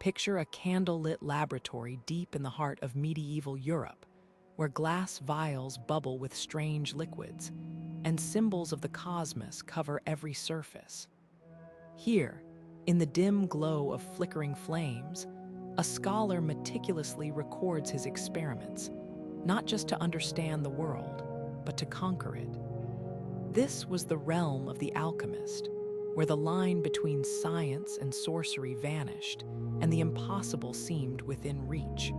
Picture a candle-lit laboratory deep in the heart of medieval Europe, where glass vials bubble with strange liquids, and symbols of the cosmos cover every surface. Here, in the dim glow of flickering flames, a scholar meticulously records his experiments, not just to understand the world, but to conquer it. This was the realm of the alchemist, where the line between science and sorcery vanished, and the impossible seemed within reach.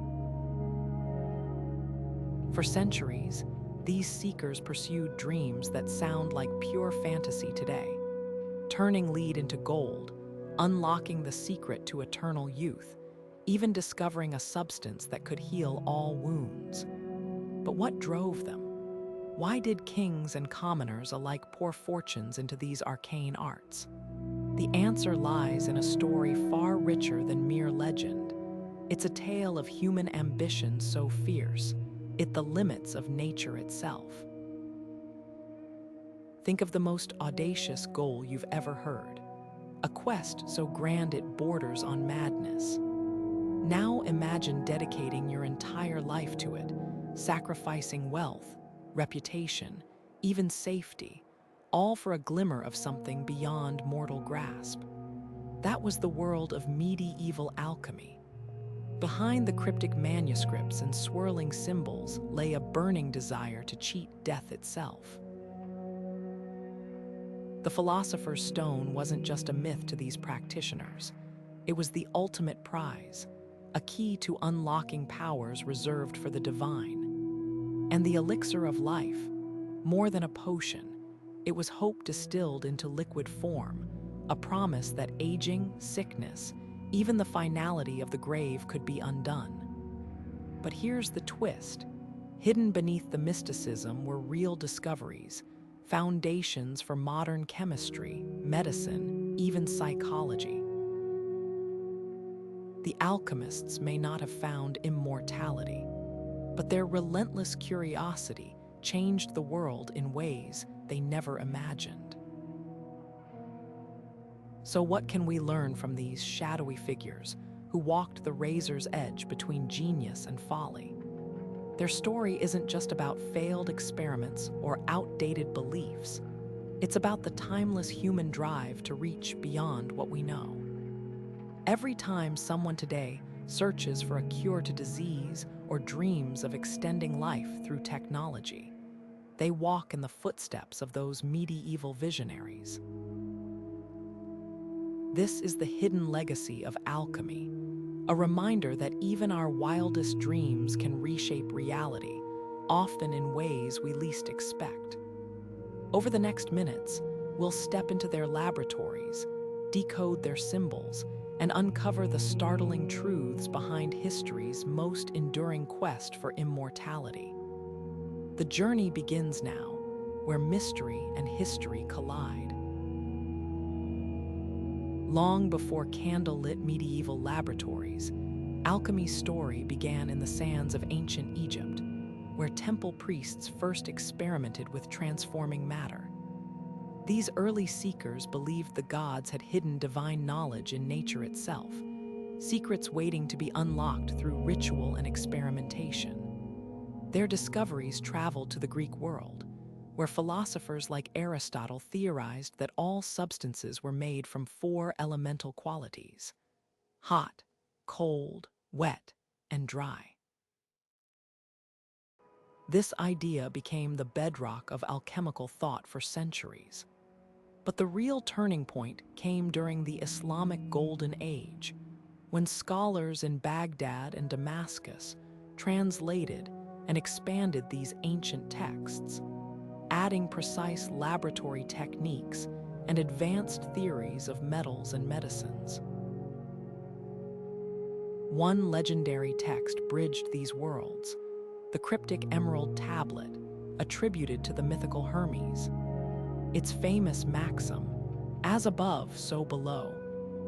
For centuries, these seekers pursued dreams that sound like pure fantasy today, turning lead into gold, unlocking the secret to eternal youth, even discovering a substance that could heal all wounds. But what drove them? Why did kings and commoners alike pour fortunes into these arcane arts? The answer lies in a story far richer than mere legend. It's a tale of human ambition so fierce, it the limits of nature itself. Think of the most audacious goal you've ever heard, a quest so grand it borders on madness. Now imagine dedicating your entire life to it, sacrificing wealth, reputation, even safety, all for a glimmer of something beyond mortal grasp. That was the world of medieval alchemy. Behind the cryptic manuscripts and swirling symbols lay a burning desire to cheat death itself. The Philosopher's Stone wasn't just a myth to these practitioners. It was the ultimate prize, a key to unlocking powers reserved for the divine. And the Elixir of Life, more than a potion, it was hope distilled into liquid form, a promise that aging, sickness, even the finality of the grave could be undone. But here's the twist. Hidden beneath the mysticism were real discoveries, foundations for modern chemistry, medicine, even psychology. The alchemists may not have found immortality, but their relentless curiosity changed the world in ways they never imagined. So what can we learn from these shadowy figures who walked the razor's edge between genius and folly? Their story isn't just about failed experiments or outdated beliefs. It's about the timeless human drive to reach beyond what we know. Every time someone today searches for a cure to disease or dreams of extending life through technology, they walk in the footsteps of those medieval visionaries. This is the hidden legacy of alchemy, a reminder that even our wildest dreams can reshape reality, often in ways we least expect. Over the next minutes, we'll step into their laboratories, decode their symbols, and uncover the startling truths behind history's most enduring quest for immortality. The journey begins now, where mystery and history collide. Long before candle-lit medieval laboratories, alchemy's story began in the sands of ancient Egypt, where temple priests first experimented with transforming matter. These early seekers believed the gods had hidden divine knowledge in nature itself, secrets waiting to be unlocked through ritual and experimentation. Their discoveries traveled to the Greek world, where philosophers like Aristotle theorized that all substances were made from 4 elemental qualities: hot, cold, wet, and dry. This idea became the bedrock of alchemical thought for centuries. But the real turning point came during the Islamic Golden Age, when scholars in Baghdad and Damascus translated and expanded these ancient texts, adding precise laboratory techniques and advanced theories of metals and medicines. One legendary text bridged these worlds, the cryptic Emerald Tablet, attributed to the mythical Hermes. Its famous maxim, "as above, so below,"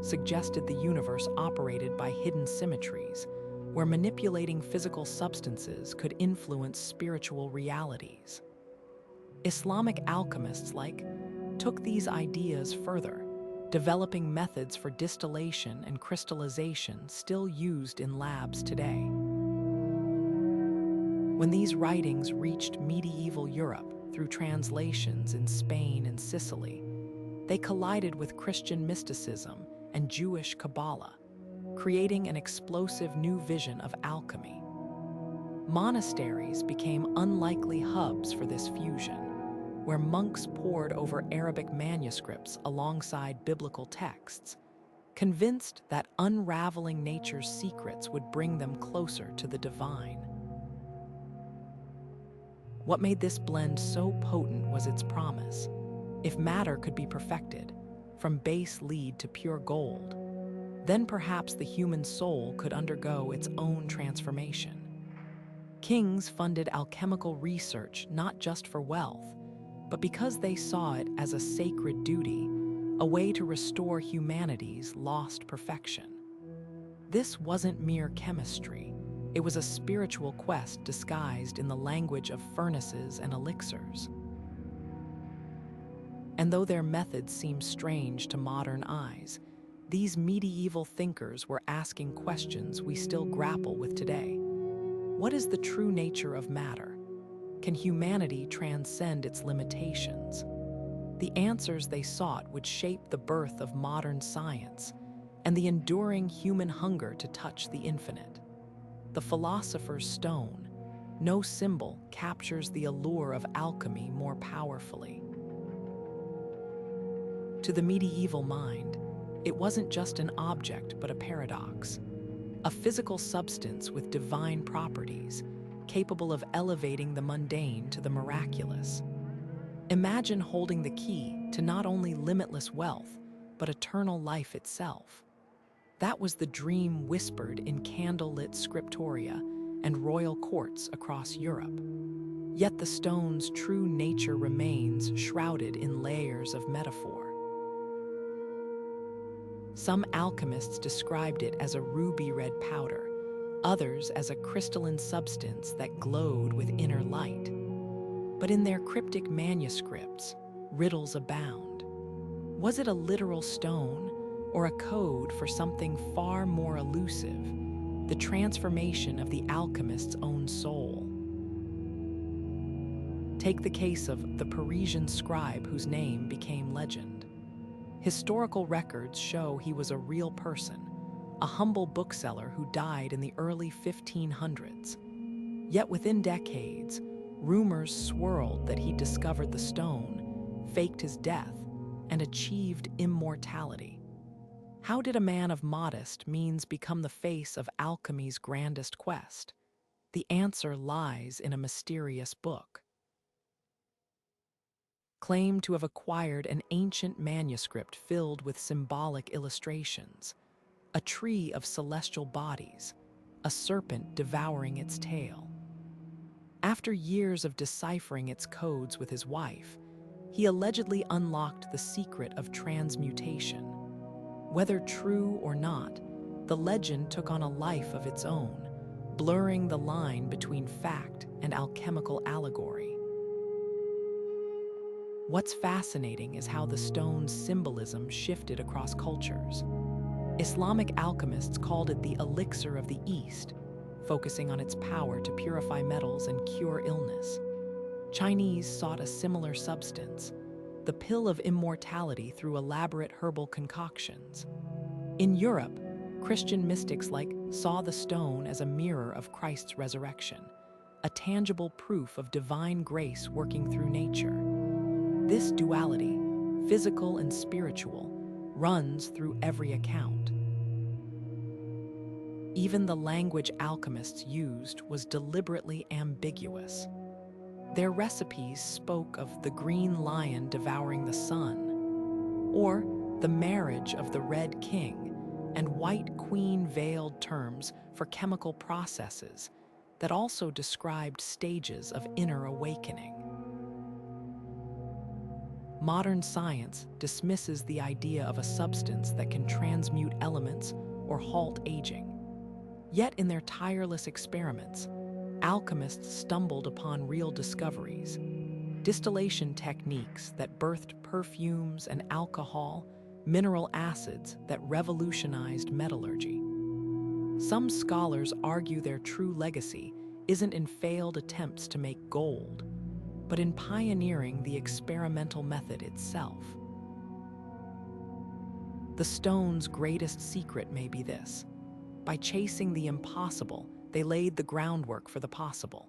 suggested the universe operated by hidden symmetries, where manipulating physical substances could influence spiritual realities. Islamic alchemists took these ideas further, developing methods for distillation and crystallization still used in labs today. When these writings reached medieval Europe through translations in Spain and Sicily, they collided with Christian mysticism and Jewish Kabbalah, creating an explosive new vision of alchemy. Monasteries became unlikely hubs for this fusion, where monks pored over Arabic manuscripts alongside biblical texts, convinced that unraveling nature's secrets would bring them closer to the divine. What made this blend so potent was its promise. If matter could be perfected, from base lead to pure gold, then perhaps the human soul could undergo its own transformation. Kings funded alchemical research not just for wealth, but because they saw it as a sacred duty, a way to restore humanity's lost perfection. This wasn't mere chemistry. It was a spiritual quest disguised in the language of furnaces and elixirs. And though their methods seem strange to modern eyes, these medieval thinkers were asking questions we still grapple with today. What is the true nature of matter? Can humanity transcend its limitations? The answers they sought would shape the birth of modern science and the enduring human hunger to touch the infinite. The Philosopher's Stone, no symbol captures the allure of alchemy more powerfully. To the medieval mind, it wasn't just an object but a paradox, a physical substance with divine properties, capable of elevating the mundane to the miraculous. Imagine holding the key to not only limitless wealth, but eternal life itself. That was the dream whispered in candlelit scriptoria and royal courts across Europe. Yet the stone's true nature remains shrouded in layers of metaphor. Some alchemists described it as a ruby-red powder, others as a crystalline substance that glowed with inner light. But in their cryptic manuscripts, riddles abound. Was it a literal stone, or a code for something far more elusive, the transformation of the alchemist's own soul? Take the case of the Parisian scribe whose name became legend. Historical records show he was a real person, a humble bookseller who died in the early 1500s. Yet within decades, rumors swirled that he discovered the stone, faked his death, and achieved immortality. How did a man of modest means become the face of alchemy's grandest quest? The answer lies in a mysterious book. Claimed to have acquired an ancient manuscript filled with symbolic illustrations, a tree of celestial bodies, a serpent devouring its tail. After years of deciphering its codes with his wife, he allegedly unlocked the secret of transmutation. Whether true or not, the legend took on a life of its own, blurring the line between fact and alchemical allegory. What's fascinating is how the stone's symbolism shifted across cultures. Islamic alchemists called it the Elixir of the East, focusing on its power to purify metals and cure illness. Chinese sought a similar substance, the pill of immortality through elaborate herbal concoctions. In Europe, Christian mystics saw the stone as a mirror of Christ's resurrection, a tangible proof of divine grace working through nature. This duality, physical and spiritual, runs through every account. Even the language alchemists used was deliberately ambiguous. Their recipes spoke of the green lion devouring the sun, or the marriage of the red king, and white queen veiled terms for chemical processes that also described stages of inner awakening. Modern science dismisses the idea of a substance that can transmute elements or halt aging. Yet in their tireless experiments, alchemists stumbled upon real discoveries, distillation techniques that birthed perfumes and alcohol mineral acids that revolutionized metallurgy. Some scholars argue their true legacy isn't in failed attempts to make gold, but in pioneering the experimental method itself. The stone's greatest secret may be this: by chasing the impossible, they laid the groundwork for the possible.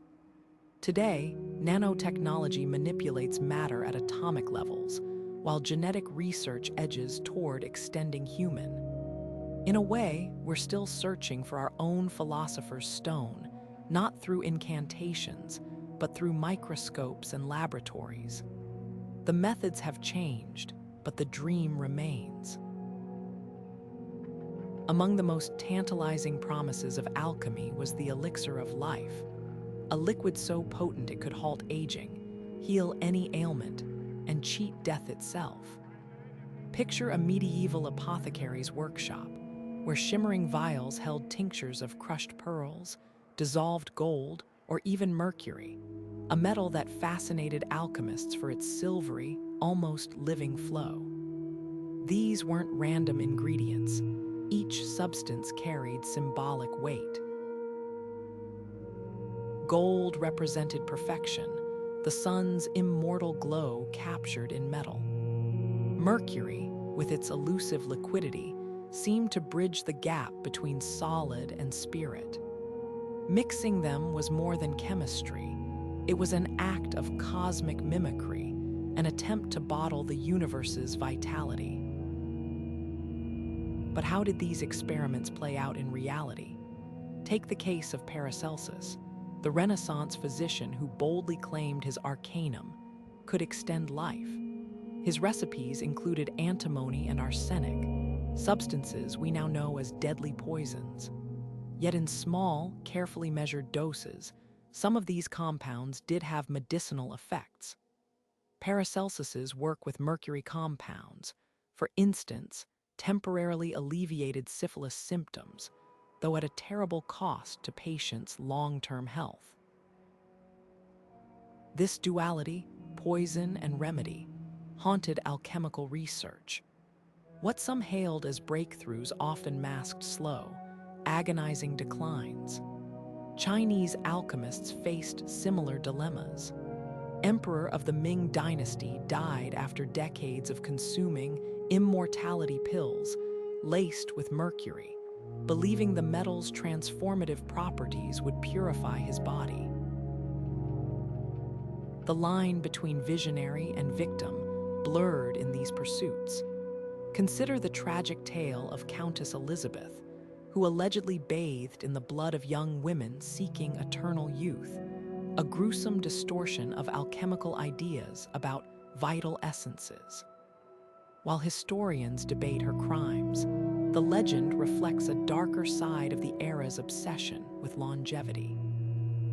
Today, nanotechnology manipulates matter at atomic levels, while genetic research edges toward extending human. In a way, we're still searching for our own philosopher's stone, not through incantations, but through microscopes and laboratories. The methods have changed, but the dream remains. Among the most tantalizing promises of alchemy was the Elixir of Life, a liquid so potent it could halt aging, heal any ailment, and cheat death itself. Picture a medieval apothecary's workshop, where shimmering vials held tinctures of crushed pearls, dissolved gold, or even mercury, a metal that fascinated alchemists for its silvery, almost living flow. These weren't random ingredients. Each substance carried symbolic weight. Gold represented perfection, the sun's immortal glow captured in metal. Mercury, with its elusive liquidity, seemed to bridge the gap between solid and spirit. Mixing them was more than chemistry. It was an act of cosmic mimicry, an attempt to bottle the universe's vitality. But how did these experiments play out in reality? Take the case of Paracelsus, the Renaissance physician who boldly claimed his arcanum could extend life. His recipes included antimony and arsenic, substances we now know as deadly poisons. Yet in small, carefully measured doses, some of these compounds did have medicinal effects. Paracelsus's work with mercury compounds, for instance, temporarily alleviated syphilis symptoms, though at a terrible cost to patients' long-term health. This duality, poison and remedy, haunted alchemical research. What some hailed as breakthroughs often masked slow, agonizing declines. Chinese alchemists faced similar dilemmas. Emperor of the Ming Dynasty died after decades of consuming immortality pills laced with mercury, believing the metal's transformative properties would purify his body. The line between visionary and victim blurred in these pursuits. Consider the tragic tale of Countess Elizabeth, who allegedly bathed in the blood of young women seeking eternal youth, a gruesome distortion of alchemical ideas about vital essences. While historians debate her crimes, the legend reflects a darker side of the era's obsession with longevity.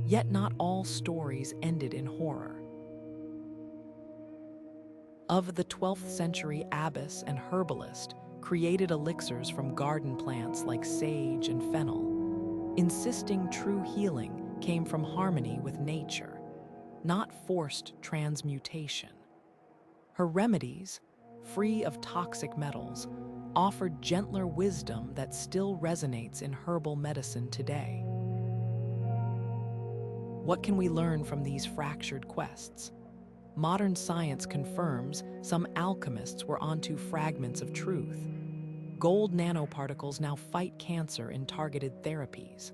Yet not all stories ended in horror. Of the 12th century abbess and herbalist created elixirs from garden plants like sage and fennel, insisting true healing came from harmony with nature, not forced transmutation. Her remedies, free of toxic metals, offered gentler wisdom that still resonates in herbal medicine today. What can we learn from these fractured quests? Modern science confirms some alchemists were onto fragments of truth. Gold nanoparticles now fight cancer in targeted therapies.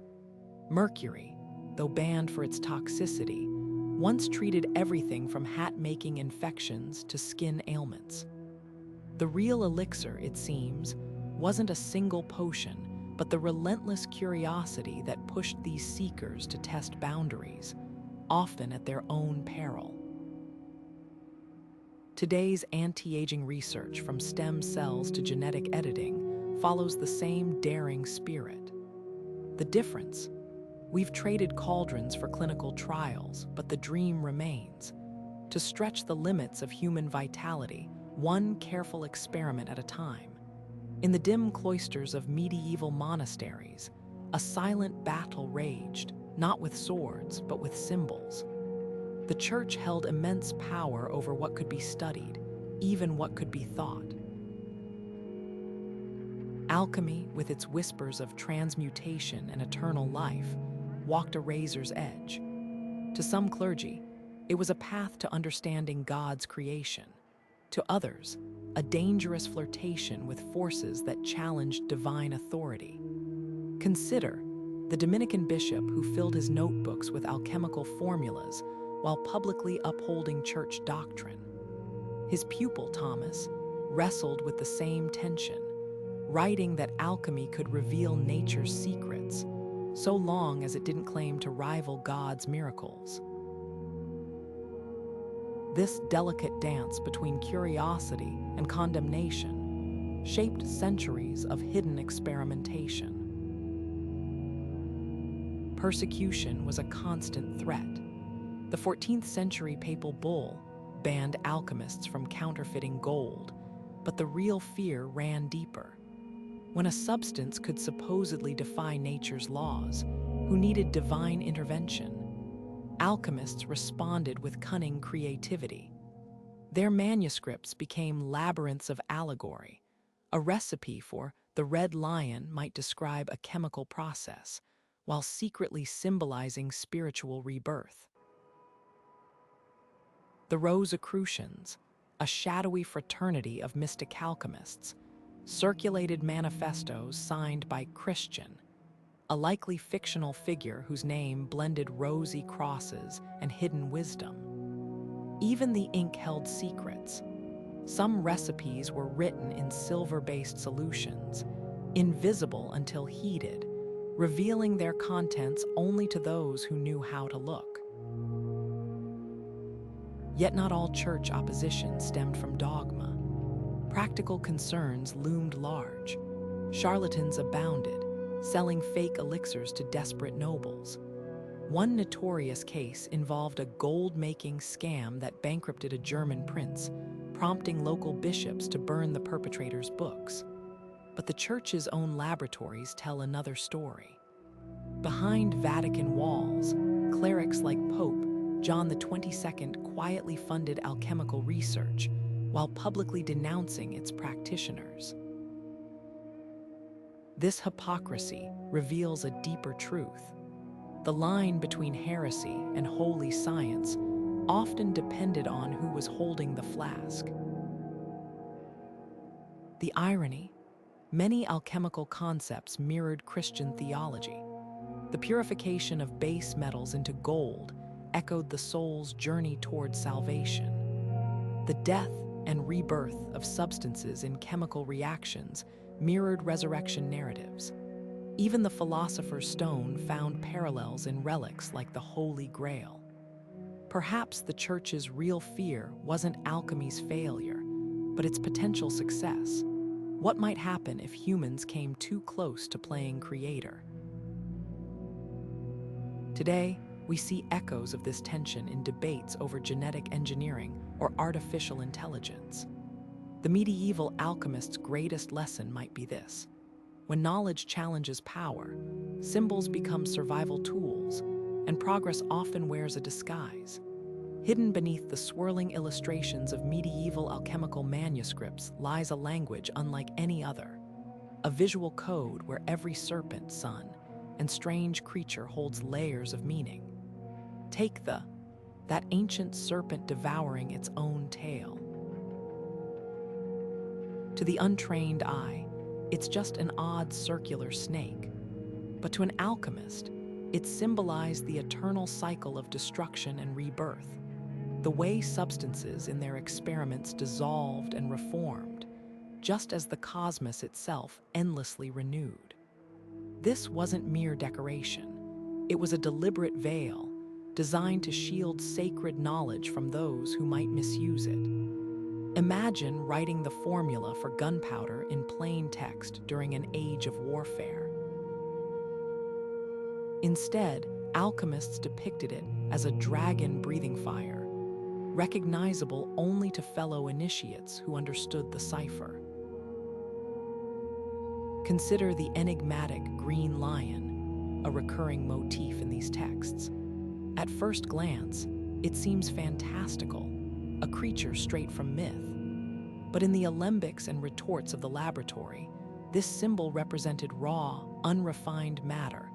Mercury, though banned for its toxicity, once treated everything from hat-making infections to skin ailments. The real elixir, it seems, wasn't a single potion, but the relentless curiosity that pushed these seekers to test boundaries, often at their own peril. Today's anti-aging research, from stem cells to genetic editing, follows the same daring spirit. The difference? We've traded cauldrons for clinical trials, but the dream remains: to stretch the limits of human vitality, one careful experiment at a time. In the dim cloisters of medieval monasteries, a silent battle raged, not with swords, but with symbols. The church held immense power over what could be studied, even what could be thought. Alchemy, with its whispers of transmutation and eternal life, walked a razor's edge. To some clergy, it was a path to understanding God's creation. To others, a dangerous flirtation with forces that challenged divine authority. Consider the Dominican bishop who filled his notebooks with alchemical formulas while publicly upholding church doctrine. His pupil, Thomas, wrestled with the same tension, writing that alchemy could reveal nature's secrets, so long as it didn't claim to rival God's miracles. This delicate dance between curiosity and condemnation shaped centuries of hidden experimentation. Persecution was a constant threat. The 14th century papal bull banned alchemists from counterfeiting gold, but the real fear ran deeper. When a substance could supposedly defy nature's laws, who needed divine intervention, alchemists responded with cunning creativity. Their manuscripts became labyrinths of allegory. A recipe for the red lion might describe a chemical process, while secretly symbolizing spiritual rebirth. The Rosicrucians, a shadowy fraternity of mystic alchemists, circulated manifestos signed by Christian, a likely fictional figure whose name blended rosy crosses and hidden wisdom. Even the ink held secrets. Some recipes were written in silver-based solutions, invisible until heated, revealing their contents only to those who knew how to look. Yet not all church opposition stemmed from dogma. Practical concerns loomed large. Charlatans abounded, selling fake elixirs to desperate nobles. One notorious case involved a gold-making scam that bankrupted a German prince, prompting local bishops to burn the perpetrator's books. But the church's own laboratories tell another story. Behind Vatican walls, clerics like Pope John XXII quietly funded alchemical research while publicly denouncing its practitioners. This hypocrisy reveals a deeper truth. The line between heresy and holy science often depended on who was holding the flask. The irony: many alchemical concepts mirrored Christian theology. The purification of base metals into gold echoed the soul's journey toward salvation. The death and rebirth of substances in chemical reactions mirrored resurrection narratives. Even the Philosopher's Stone found parallels in relics like the Holy Grail. Perhaps the Church's real fear wasn't alchemy's failure, but its potential success. What might happen if humans came too close to playing creator? Today, we see echoes of this tension in debates over genetic engineering or artificial intelligence. The medieval alchemist's greatest lesson might be this: when knowledge challenges power, symbols become survival tools, and progress often wears a disguise. Hidden beneath the swirling illustrations of medieval alchemical manuscripts lies a language unlike any other, a visual code where every serpent, sun, and strange creature holds layers of meaning. Take that ancient serpent devouring its own tail. To the untrained eye, it's just an odd circular snake. But to an alchemist, it symbolized the eternal cycle of destruction and rebirth, the way substances in their experiments dissolved and reformed, just as the cosmos itself endlessly renewed. This wasn't mere decoration. It was a deliberate veil, designed to shield sacred knowledge from those who might misuse it. Imagine writing the formula for gunpowder in plain text during an age of warfare. Instead, alchemists depicted it as a dragon breathing fire, recognizable only to fellow initiates who understood the cipher. Consider the enigmatic green lion, a recurring motif in these texts. At first glance, it seems fantastical, a creature straight from myth. But in the alembics and retorts of the laboratory, This symbol represented raw, unrefined matter,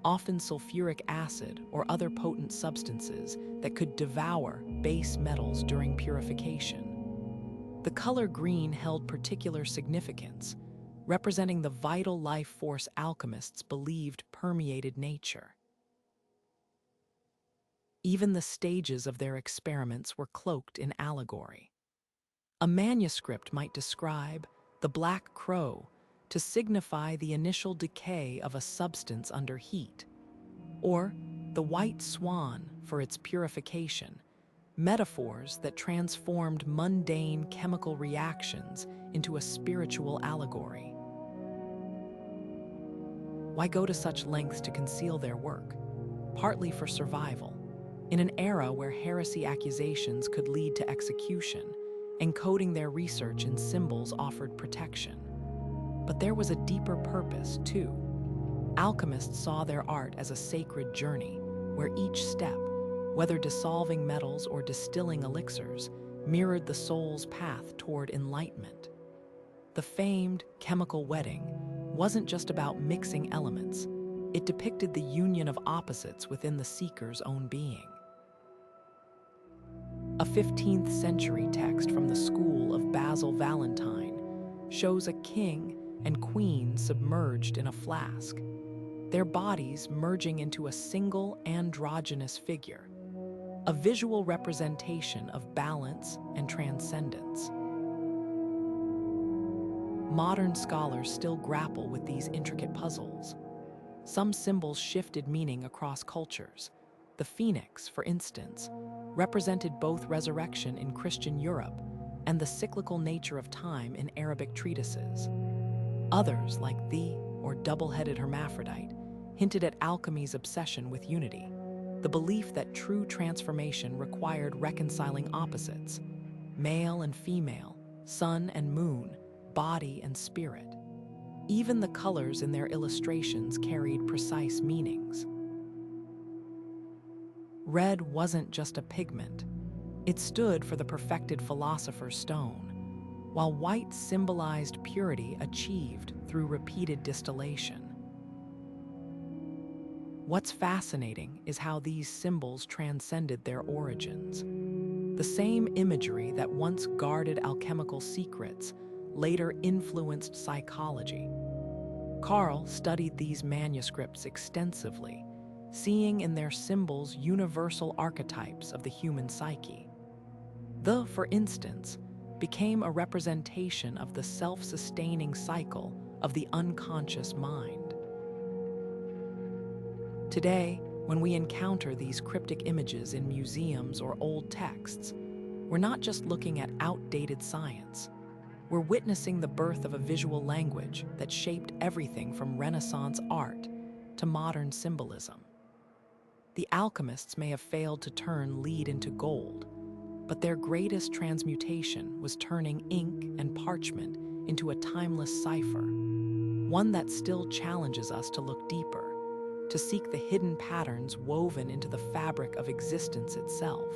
often sulfuric acid or other potent substances that could devour base metals during purification. The color green held particular significance, representing the vital life force alchemists believed permeated nature. Even the stages of their experiments were cloaked in allegory. A manuscript might describe the black crow to signify the initial decay of a substance under heat, or the white swan for its purification, metaphors that transformed mundane chemical reactions into a spiritual allegory. Why go to such lengths to conceal their work? Partly for survival. In an era where heresy accusations could lead to execution, encoding their research in symbols offered protection. But there was a deeper purpose, too. Alchemists saw their art as a sacred journey, where each step, whether dissolving metals or distilling elixirs, mirrored the soul's path toward enlightenment. The famed chemical wedding wasn't just about mixing elements. It depicted the union of opposites within the seeker's own being. A 15th century text from the school of Basil Valentine shows a king and queen submerged in a flask, their bodies merging into a single androgynous figure, a visual representation of balance and transcendence. Modern scholars still grapple with these intricate puzzles. Some symbols shifted meaning across cultures. The phoenix, for instance, represented both resurrection in Christian Europe and the cyclical nature of time in Arabic treatises. Others, like the or double-headed hermaphrodite, hinted at alchemy's obsession with unity, the belief that true transformation required reconciling opposites, male and female, sun and moon, body and spirit. Even the colors in their illustrations carried precise meanings. Red wasn't just a pigment. It stood for the perfected philosopher's stone, while white symbolized purity achieved through repeated distillation. What's fascinating is how these symbols transcended their origins. The same imagery that once guarded alchemical secrets later influenced psychology. Carl studied these manuscripts extensively, seeing in their symbols universal archetypes of the human psyche. The, for instance, became a representation of the self-sustaining cycle of the unconscious mind. Today, when we encounter these cryptic images in museums or old texts, we're not just looking at outdated science. We're witnessing the birth of a visual language that shaped everything from Renaissance art to modern symbolism. The alchemists may have failed to turn lead into gold, but their greatest transmutation was turning ink and parchment into a timeless cipher, one that still challenges us to look deeper, to seek the hidden patterns woven into the fabric of existence itself.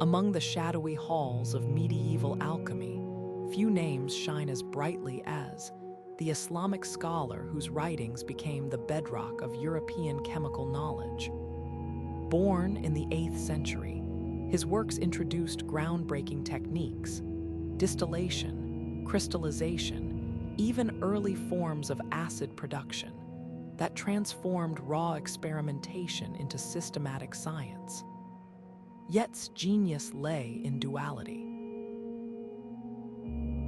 Among the shadowy halls of medieval alchemy, few names shine as brightly as the Islamic scholar whose writings became the bedrock of European chemical knowledge. Born in the 8th century, his works introduced groundbreaking techniques, distillation, crystallization, even early forms of acid production that transformed raw experimentation into systematic science. Yet's genius lay in duality.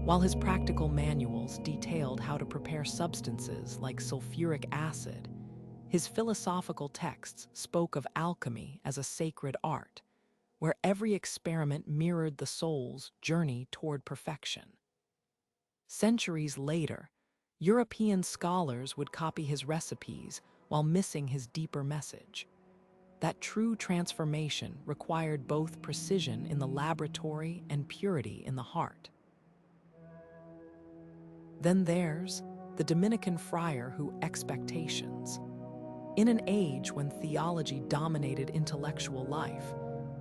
While his practical manuals detailed how to prepare substances like sulfuric acid, his philosophical texts spoke of alchemy as a sacred art, where every experiment mirrored the soul's journey toward perfection. Centuries later, European scholars would copy his recipes while missing his deeper message. That true transformation required both precision in the laboratory and purity in the heart. Then there's the Dominican friar who expectations. In an age when theology dominated intellectual life,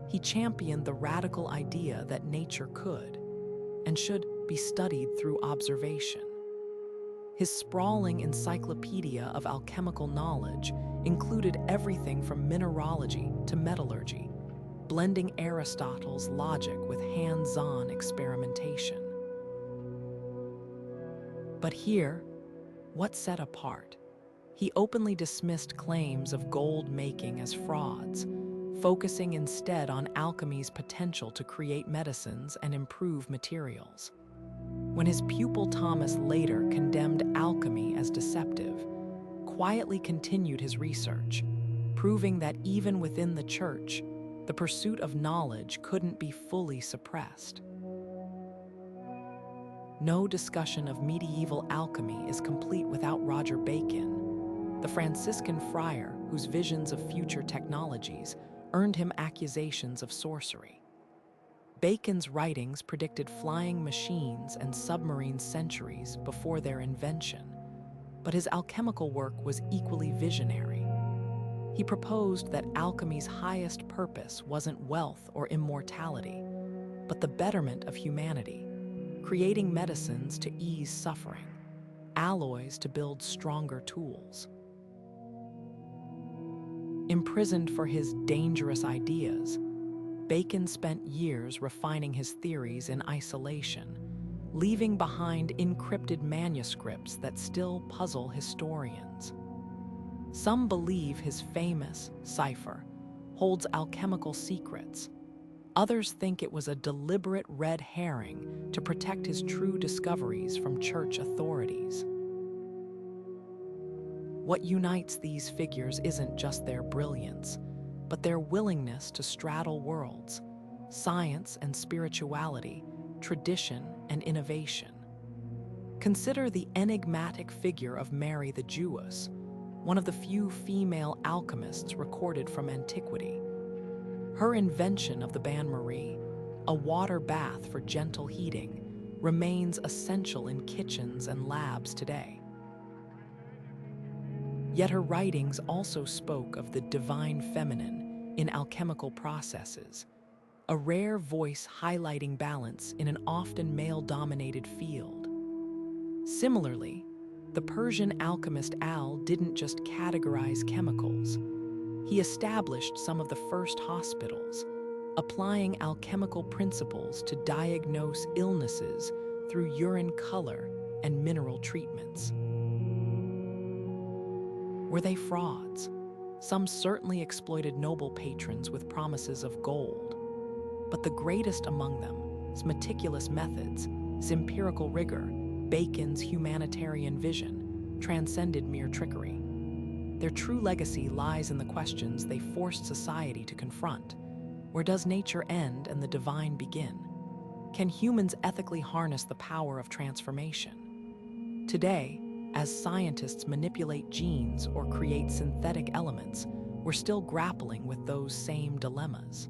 he championed the radical idea that nature could, and should, be studied through observation. His sprawling encyclopedia of alchemical knowledge included everything from mineralogy to metallurgy, blending Aristotle's logic with hands-on experimentation. But here, what set apart? He openly dismissed claims of gold-making as frauds, focusing instead on alchemy's potential to create medicines and improve materials. When his pupil Thomas later condemned alchemy as deceptive, quietly continued his research, proving that even within the church, the pursuit of knowledge couldn't be fully suppressed. No discussion of medieval alchemy is complete without Roger Bacon, the Franciscan friar whose visions of future technologies earned him accusations of sorcery. Bacon's writings predicted flying machines and submarines centuries before their invention, but his alchemical work was equally visionary. He proposed that alchemy's highest purpose wasn't wealth or immortality, but the betterment of humanity, creating medicines to ease suffering, alloys to build stronger tools. Imprisoned for his dangerous ideas, Bacon spent years refining his theories in isolation, leaving behind encrypted manuscripts that still puzzle historians. Some believe his famous cipher holds alchemical secrets. Others think it was a deliberate red herring to protect his true discoveries from church authorities. What unites these figures isn't just their brilliance, but their willingness to straddle worlds, science and spirituality, tradition and innovation. Consider the enigmatic figure of Mary the Jewess, one of the few female alchemists recorded from antiquity. Her invention of the bain-marie, a water bath for gentle heating, remains essential in kitchens and labs today. Yet her writings also spoke of the divine feminine in alchemical processes, a rare voice highlighting balance in an often male-dominated field. Similarly, the Persian alchemist Al didn't just categorize chemicals. He established some of the first hospitals, applying alchemical principles to diagnose illnesses through urine color and mineral treatments. Were they frauds? Some certainly exploited noble patrons with promises of gold. But the greatest among them, his meticulous methods, his empirical rigor, Bacon's humanitarian vision, transcended mere trickery. Their true legacy lies in the questions they forced society to confront. Where does nature end and the divine begin? Can humans ethically harness the power of transformation? Today, as scientists manipulate genes or create synthetic elements, we're still grappling with those same dilemmas.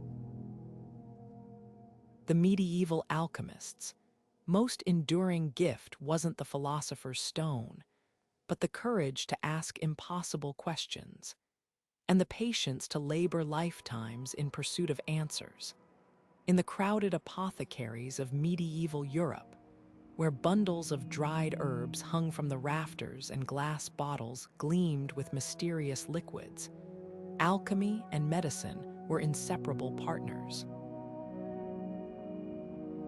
The medieval alchemists' most enduring gift wasn't the philosopher's stone, but the courage to ask impossible questions, and the patience to labor lifetimes in pursuit of answers. In the crowded apothecaries of medieval Europe, where bundles of dried herbs hung from the rafters and glass bottles gleamed with mysterious liquids, alchemy and medicine were inseparable partners.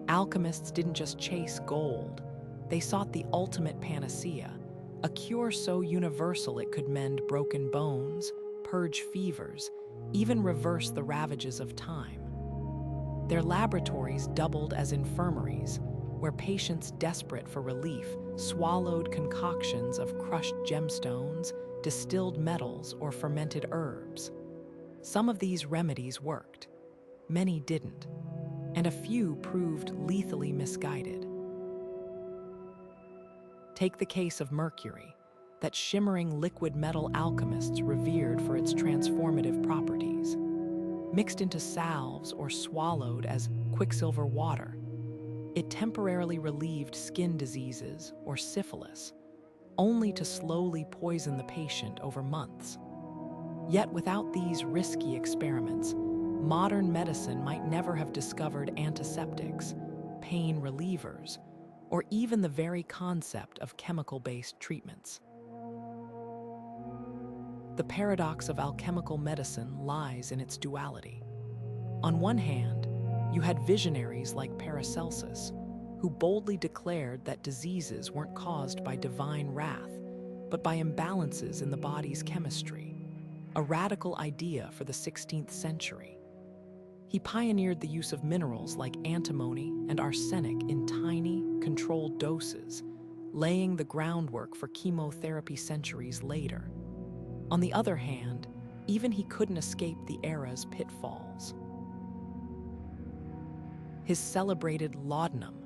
Alchemists didn't just chase gold, they sought the ultimate panacea, a cure so universal it could mend broken bones, purge fevers, even reverse the ravages of time. Their laboratories doubled as infirmaries, where patients desperate for relief swallowed concoctions of crushed gemstones, distilled metals, or fermented herbs. Some of these remedies worked, many didn't, and a few proved lethally misguided. Take the case of mercury, that shimmering liquid metal alchemists revered for its transformative properties. Mixed into salves or swallowed as quicksilver water, it temporarily relieved skin diseases or syphilis, only to slowly poison the patient over months. Yet without these risky experiments, modern medicine might never have discovered antiseptics, pain relievers, or even the very concept of chemical-based treatments. The paradox of alchemical medicine lies in its duality. On one hand, you had visionaries like Paracelsus, who boldly declared that diseases weren't caused by divine wrath, but by imbalances in the body's chemistry, a radical idea for the 16th century. He pioneered the use of minerals like antimony and arsenic in tiny, controlled doses, laying the groundwork for chemotherapy centuries later. On the other hand, even he couldn't escape the era's pitfalls. His celebrated laudanum,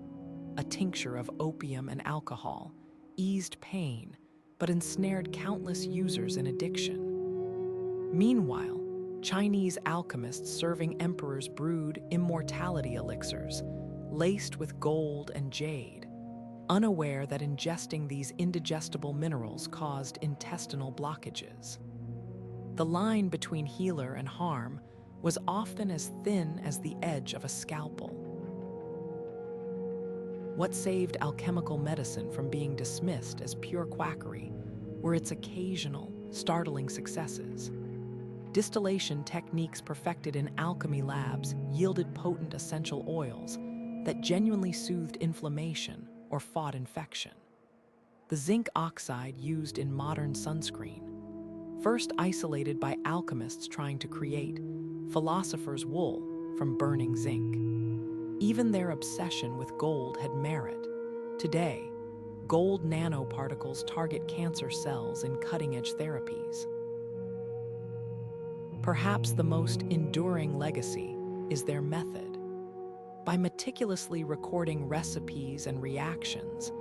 a tincture of opium and alcohol, eased pain, but ensnared countless users in addiction. Meanwhile, Chinese alchemists serving emperors brewed immortality elixirs, laced with gold and jade, unaware that ingesting these indigestible minerals caused intestinal blockages. The line between healer and harm was often as thin as the edge of a scalpel. What saved alchemical medicine from being dismissed as pure quackery were its occasional, startling successes. Distillation techniques perfected in alchemy labs yielded potent essential oils that genuinely soothed inflammation or fought infection. The zinc oxide used in modern sunscreen, first isolated by alchemists trying to create philosopher's wool from burning zinc. Even their obsession with gold had merit. Today, gold nanoparticles target cancer cells in cutting-edge therapies. Perhaps the most enduring legacy is their method. By meticulously recording recipes and reactions,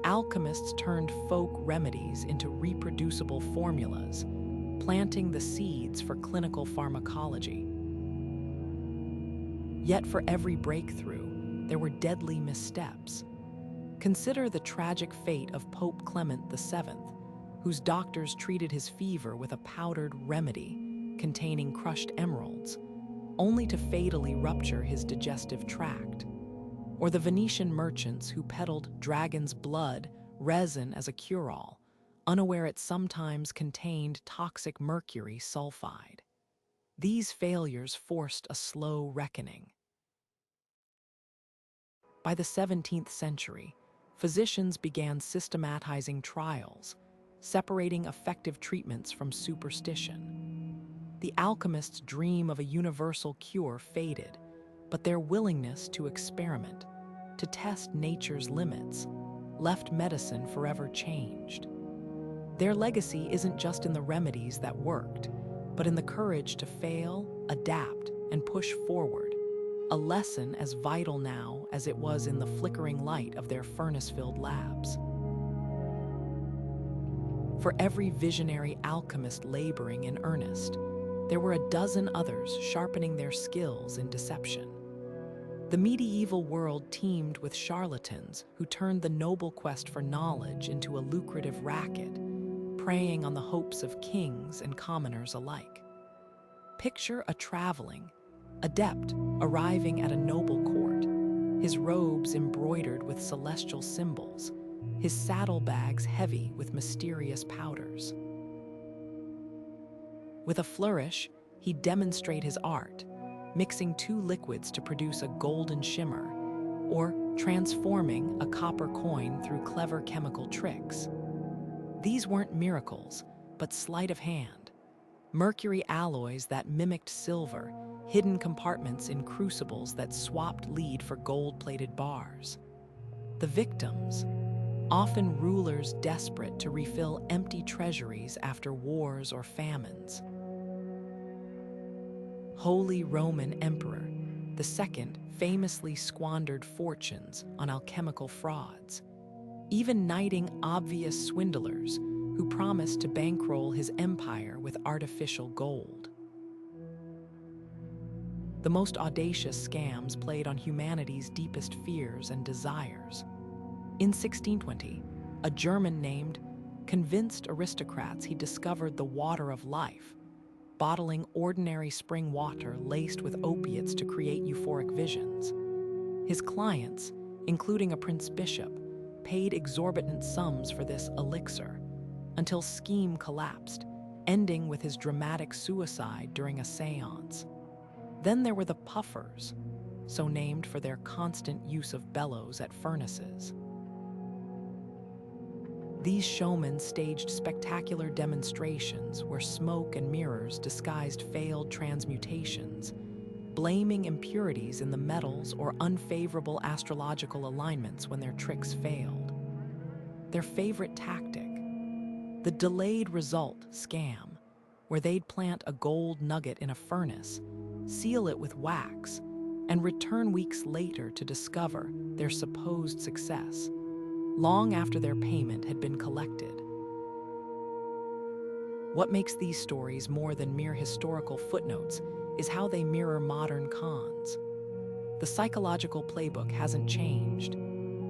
alchemists turned folk remedies into reproducible formulas, planting the seeds for clinical pharmacology. Yet for every breakthrough, there were deadly missteps. Consider the tragic fate of Pope Clement VII, whose doctors treated his fever with a powdered remedy containing crushed emeralds, only to fatally rupture his digestive tract. Or the Venetian merchants who peddled dragon's blood resin as a cure-all, unaware it sometimes contained toxic mercury sulfide. These failures forced a slow reckoning. By the 17th century, physicians began systematizing trials, separating effective treatments from superstition. The alchemists' dream of a universal cure faded, but their willingness to experiment, to test nature's limits, left medicine forever changed. Their legacy isn't just in the remedies that worked, but in the courage to fail, adapt, and push forward, a lesson as vital now as it was in the flickering light of their furnace-filled labs. For every visionary alchemist laboring in earnest, there were a dozen others sharpening their skills in deception. The medieval world teemed with charlatans who turned the noble quest for knowledge into a lucrative racket, preying on the hopes of kings and commoners alike. Picture a traveling adept arriving at a noble court, his robes embroidered with celestial symbols, his saddlebags heavy with mysterious powders. With a flourish, he'd demonstrate his art, mixing two liquids to produce a golden shimmer, or transforming a copper coin through clever chemical tricks. These weren't miracles, but sleight of hand. Mercury alloys that mimicked silver, hidden compartments in crucibles that swapped lead for gold-plated bars. The victims, often rulers desperate to refill empty treasuries after wars or famines. Holy Roman Emperor II famously squandered fortunes on alchemical frauds, even knighting obvious swindlers who promised to bankroll his empire with artificial gold. The most audacious scams played on humanity's deepest fears and desires. In 1620, a German named convinced aristocrats he discovered the water of life, bottling ordinary spring water laced with opiates to create euphoric visions. His clients, including a prince bishop, paid exorbitant sums for this elixir, until Scheme collapsed, ending with his dramatic suicide during a seance. Then there were the puffers, so named for their constant use of bellows at furnaces. These showmen staged spectacular demonstrations where smoke and mirrors disguised failed transmutations, blaming impurities in the metals or unfavorable astrological alignments when their tricks failed. Their favorite tactic, the delayed result scam, where they'd plant a gold nugget in a furnace, seal it with wax, and return weeks later to discover their supposed success, long after their payment had been collected. What makes these stories more than mere historical footnotes is how they mirror modern cons. The psychological playbook hasn't changed.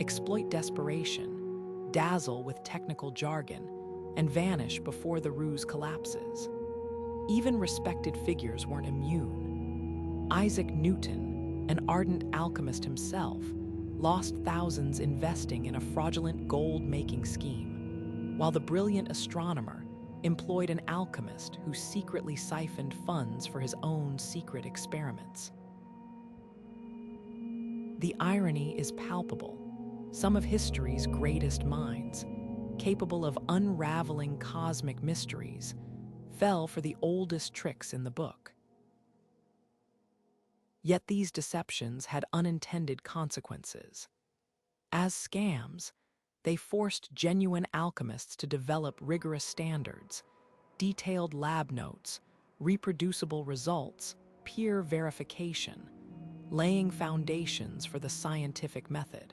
Exploit desperation, dazzle with technical jargon, and vanish before the ruse collapses. Even respected figures weren't immune. Isaac Newton, an ardent alchemist himself, lost thousands investing in a fraudulent gold-making scheme, while the brilliant astronomer employed an alchemist who secretly siphoned funds for his own secret experiments. The irony is palpable. Some of history's greatest minds, capable of unraveling cosmic mysteries, fell for the oldest tricks in the book. Yet these deceptions had unintended consequences. As scams, they forced genuine alchemists to develop rigorous standards, detailed lab notes, reproducible results, peer verification, laying foundations for the scientific method.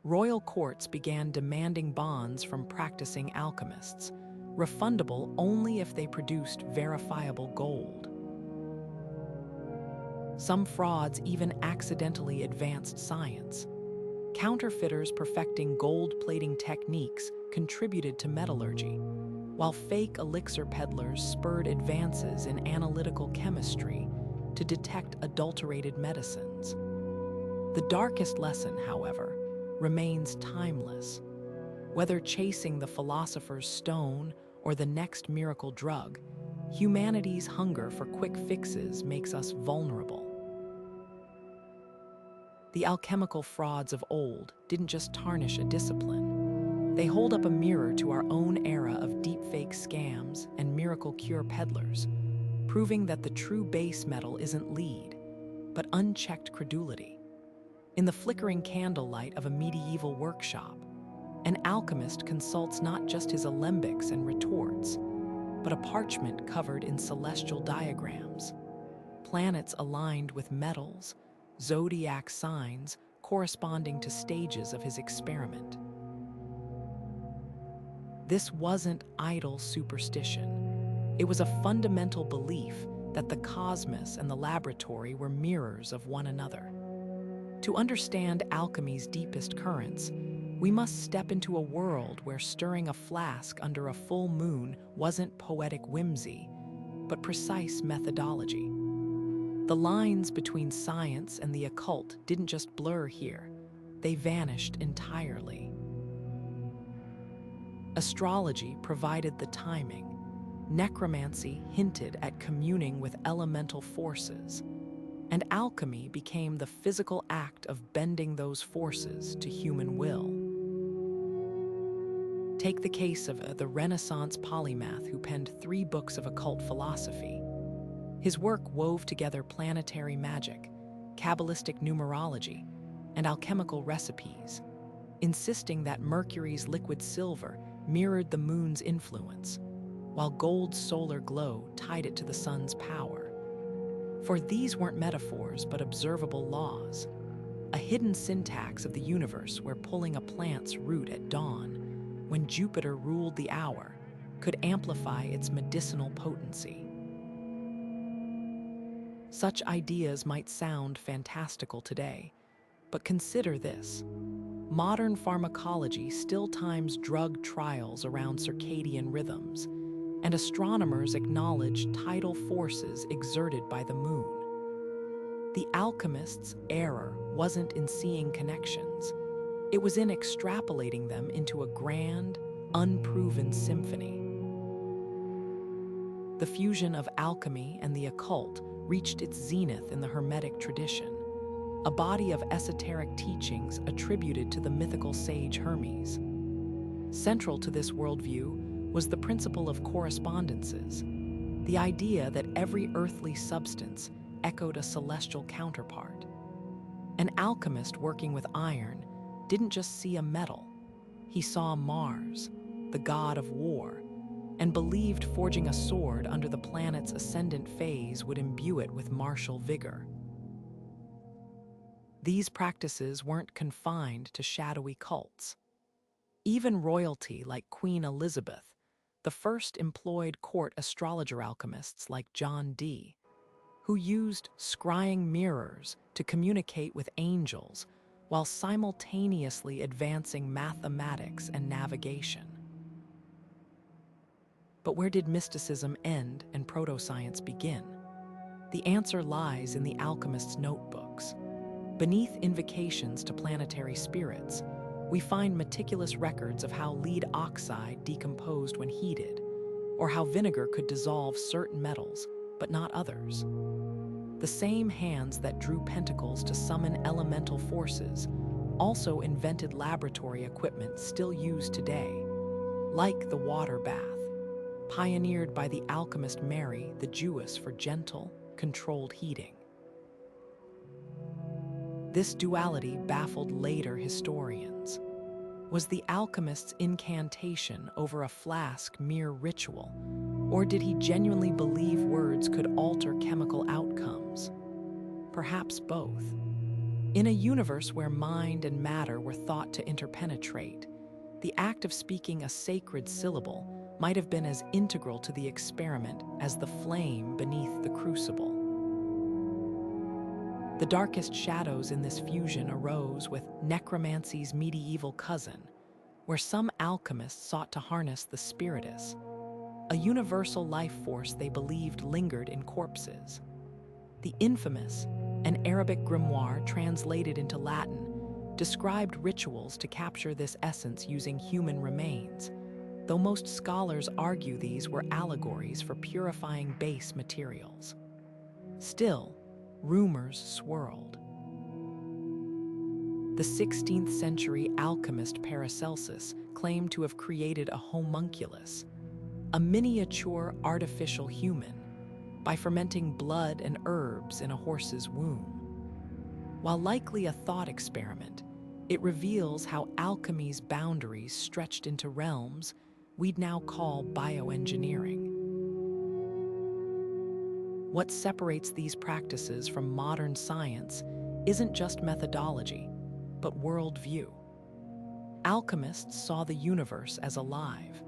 Royal courts began demanding bonds from practicing alchemists, refundable only if they produced verifiable gold. Some frauds even accidentally advanced science. Counterfeiters perfecting gold-plating techniques contributed to metallurgy, while fake elixir peddlers spurred advances in analytical chemistry to detect adulterated medicines. The darkest lesson, however, remains timeless. Whether chasing the philosopher's stone or the next miracle drug, humanity's hunger for quick fixes makes us vulnerable. The alchemical frauds of old didn't just tarnish a discipline. They hold up a mirror to our own era of deepfake scams and miracle cure peddlers, proving that the true base metal isn't lead, but unchecked credulity. In the flickering candlelight of a medieval workshop, an alchemist consults not just his alembics and retorts, but a parchment covered in celestial diagrams, planets aligned with metals, zodiac signs corresponding to stages of his experiment. This wasn't idle superstition. It was a fundamental belief that the cosmos and the laboratory were mirrors of one another. To understand alchemy's deepest currents, we must step into a world where stirring a flask under a full moon wasn't poetic whimsy, but precise methodology. The lines between science and the occult didn't just blur here, they vanished entirely. Astrology provided the timing. Necromancy hinted at communing with elemental forces, and alchemy became the physical act of bending those forces to human will. Take the case of the Renaissance polymath who penned 3 books of occult philosophy. His work wove together planetary magic, Kabbalistic numerology, and alchemical recipes, insisting that Mercury's liquid silver mirrored the moon's influence, while gold's solar glow tied it to the sun's power. For these weren't metaphors but observable laws, a hidden syntax of the universe where pulling a plant's root at dawn, when Jupiter ruled the hour, could amplify its medicinal potency. Such ideas might sound fantastical today, but consider this. Modern pharmacology still times drug trials around circadian rhythms, and astronomers acknowledge tidal forces exerted by the moon. The alchemists' error wasn't in seeing connections. It was in extrapolating them into a grand, unproven symphony. The fusion of alchemy and the occult reached its zenith in the Hermetic tradition, a body of esoteric teachings attributed to the mythical sage Hermes. Central to this worldview was the principle of correspondences, the idea that every earthly substance echoed a celestial counterpart. An alchemist working with iron didn't just see a metal, he saw Mars, the god of war, and believed forging a sword under the planet's ascendant phase would imbue it with martial vigor. These practices weren't confined to shadowy cults. Even royalty like Queen Elizabeth, the first employed court astrologer alchemists like John Dee, who used scrying mirrors to communicate with angels while simultaneously advancing mathematics and navigation. But where did mysticism end and proto-science begin? The answer lies in the alchemists' notebooks. Beneath invocations to planetary spirits, we find meticulous records of how lead oxide decomposed when heated, or how vinegar could dissolve certain metals, but not others. The same hands that drew pentacles to summon elemental forces also invented laboratory equipment still used today, like the water bath, pioneered by the alchemist Mary the Jewess for gentle, controlled heating. This duality baffled later historians. Was the alchemist's incantation over a flask mere ritual, or did he genuinely believe words could alter chemical outcomes? Perhaps both. In a universe where mind and matter were thought to interpenetrate, the act of speaking a sacred syllable might have been as integral to the experiment as the flame beneath the crucible. The darkest shadows in this fusion arose with necromancy's medieval cousin, where some alchemists sought to harness the spiritus, a universal life force they believed lingered in corpses. The infamous, an Arabic grimoire translated into Latin, described rituals to capture this essence using human remains, though most scholars argue these were allegories for purifying base materials. Still, rumors swirled. The 16th century alchemist Paracelsus claimed to have created a homunculus, a miniature artificial human, by fermenting blood and herbs in a horse's womb. While likely a thought experiment, it reveals how alchemy's boundaries stretched into realms we'd now call bioengineering. What separates these practices from modern science isn't just methodology, but worldview. Alchemists saw the universe as alive,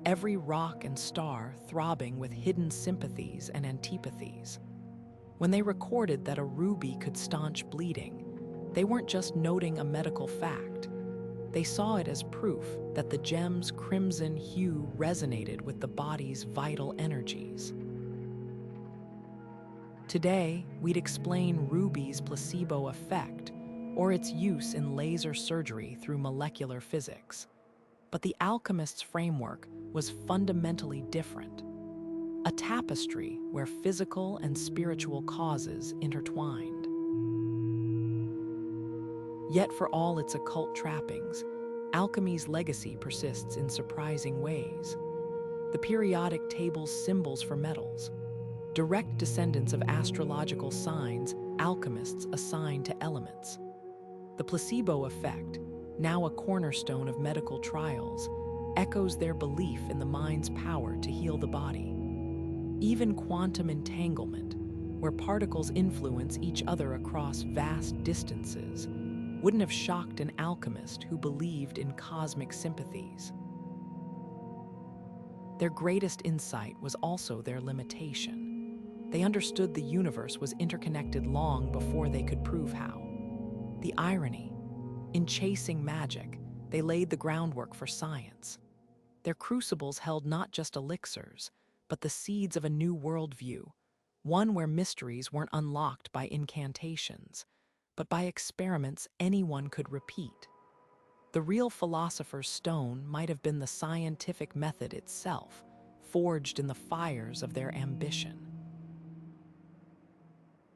every rock and star throbbing with hidden sympathies and antipathies. When they recorded that a ruby could staunch bleeding, they weren't just noting a medical fact. They saw it as proof that the gem's crimson hue resonated with the body's vital energies. Today, we'd explain ruby's placebo effect or its use in laser surgery through molecular physics. But the alchemist's framework was fundamentally different. A tapestry where physical and spiritual causes intertwined. Yet for all its occult trappings, alchemy's legacy persists in surprising ways. The periodic table's symbols for metals, direct descendants of astrological signs alchemists assigned to elements. The placebo effect, now a cornerstone of medical trials, echoes their belief in the mind's power to heal the body. Even quantum entanglement, where particles influence each other across vast distances, wouldn't have shocked an alchemist who believed in cosmic sympathies. Their greatest insight was also their limitation. They understood the universe was interconnected long before they could prove how. The irony, in chasing magic, they laid the groundwork for science. Their crucibles held not just elixirs, but the seeds of a new worldview, one where mysteries weren't unlocked by incantations, but by experiments anyone could repeat. The real philosopher's stone might have been the scientific method itself, forged in the fires of their ambition.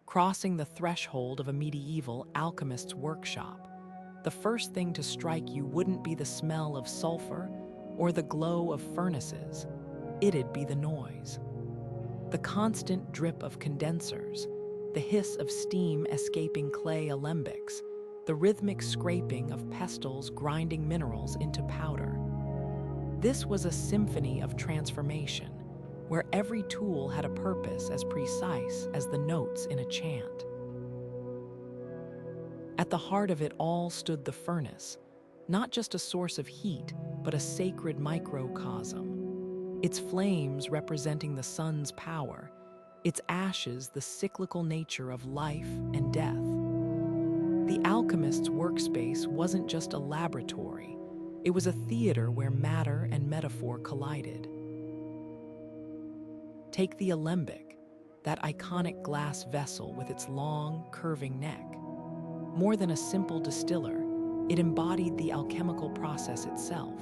Crossing the threshold of a medieval alchemist's workshop, the first thing to strike you wouldn't be the smell of sulfur or the glow of furnaces, it'd be the noise. The constant drip of condensers, the hiss of steam escaping clay alembics, the rhythmic scraping of pestles grinding minerals into powder. This was a symphony of transformation, where every tool had a purpose as precise as the notes in a chant. At the heart of it all stood the furnace, not just a source of heat, but a sacred microcosm. Its flames representing the sun's power, its ashes the cyclical nature of life and death. The alchemist's workspace wasn't just a laboratory, it was a theater where matter and metaphor collided. Take the alembic, that iconic glass vessel with its long, curving neck. More than a simple distiller, it embodied the alchemical process itself.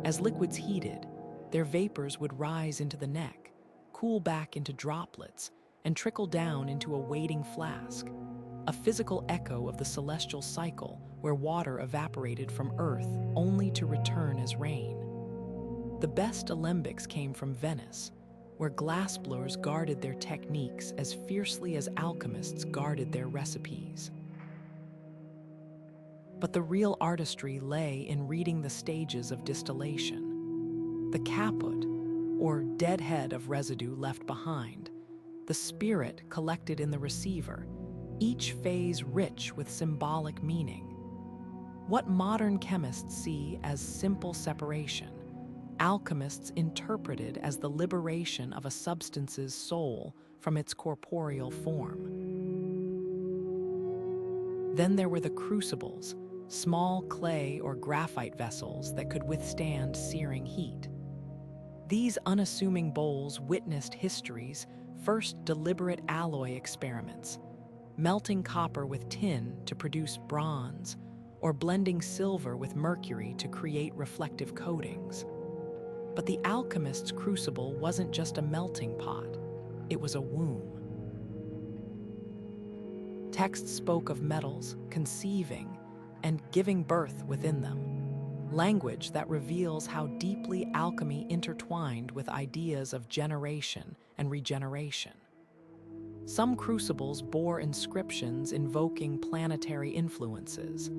As liquids heated, their vapors would rise into the neck, cool back into droplets, and trickle down into a waiting flask, a physical echo of the celestial cycle where water evaporated from earth only to return as rain. The best alembics came from Venice, where glassblowers guarded their techniques as fiercely as alchemists guarded their recipes. But the real artistry lay in reading the stages of distillation. The caput, or dead head of residue left behind, the spirit collected in the receiver, each phase rich with symbolic meaning. What modern chemists see as simple separation, alchemists interpreted as the liberation of a substance's soul from its corporeal form. Then there were the crucibles, small clay or graphite vessels that could withstand searing heat. These unassuming bowls witnessed history's first deliberate alloy experiments, melting copper with tin to produce bronze, or blending silver with mercury to create reflective coatings. But the alchemist's crucible wasn't just a melting pot, it was a womb. Texts spoke of metals conceiving and giving birth within them, language that reveals how deeply alchemy intertwined with ideas of generation and regeneration. Some crucibles bore inscriptions invoking planetary influences,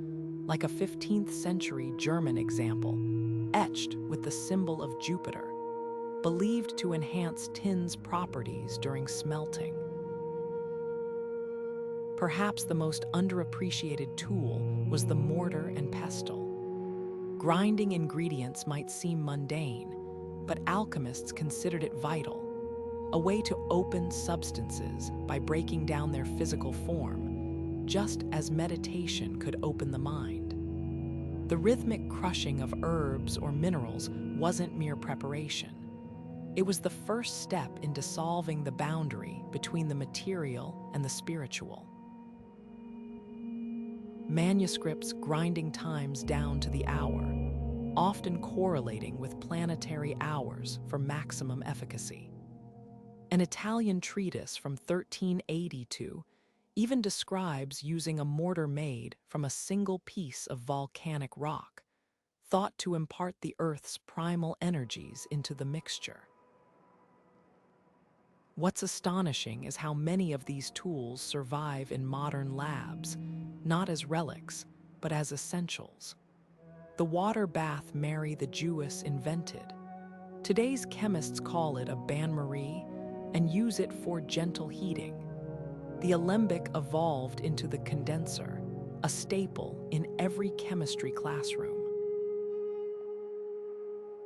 like a 15th century German example, etched with the symbol of Jupiter, believed to enhance tin's properties during smelting. Perhaps the most underappreciated tool was the mortar and pestle. Grinding ingredients might seem mundane, but alchemists considered it vital, a way to open substances by breaking down their physical form, just as meditation could open the mind. The rhythmic crushing of herbs or minerals wasn't mere preparation. It was the first step in dissolving the boundary between the material and the spiritual. Manuscripts grinding times down to the hour, often correlating with planetary hours for maximum efficacy. An Italian treatise from 1382 even describes using a mortar made from a single piece of volcanic rock, thought to impart the Earth's primal energies into the mixture. What's astonishing is how many of these tools survive in modern labs, not as relics, but as essentials. The water bath Mary the Jewess invented. Today's chemists call it a bain-marie and use it for gentle heating. The alembic evolved into the condenser, a staple in every chemistry classroom.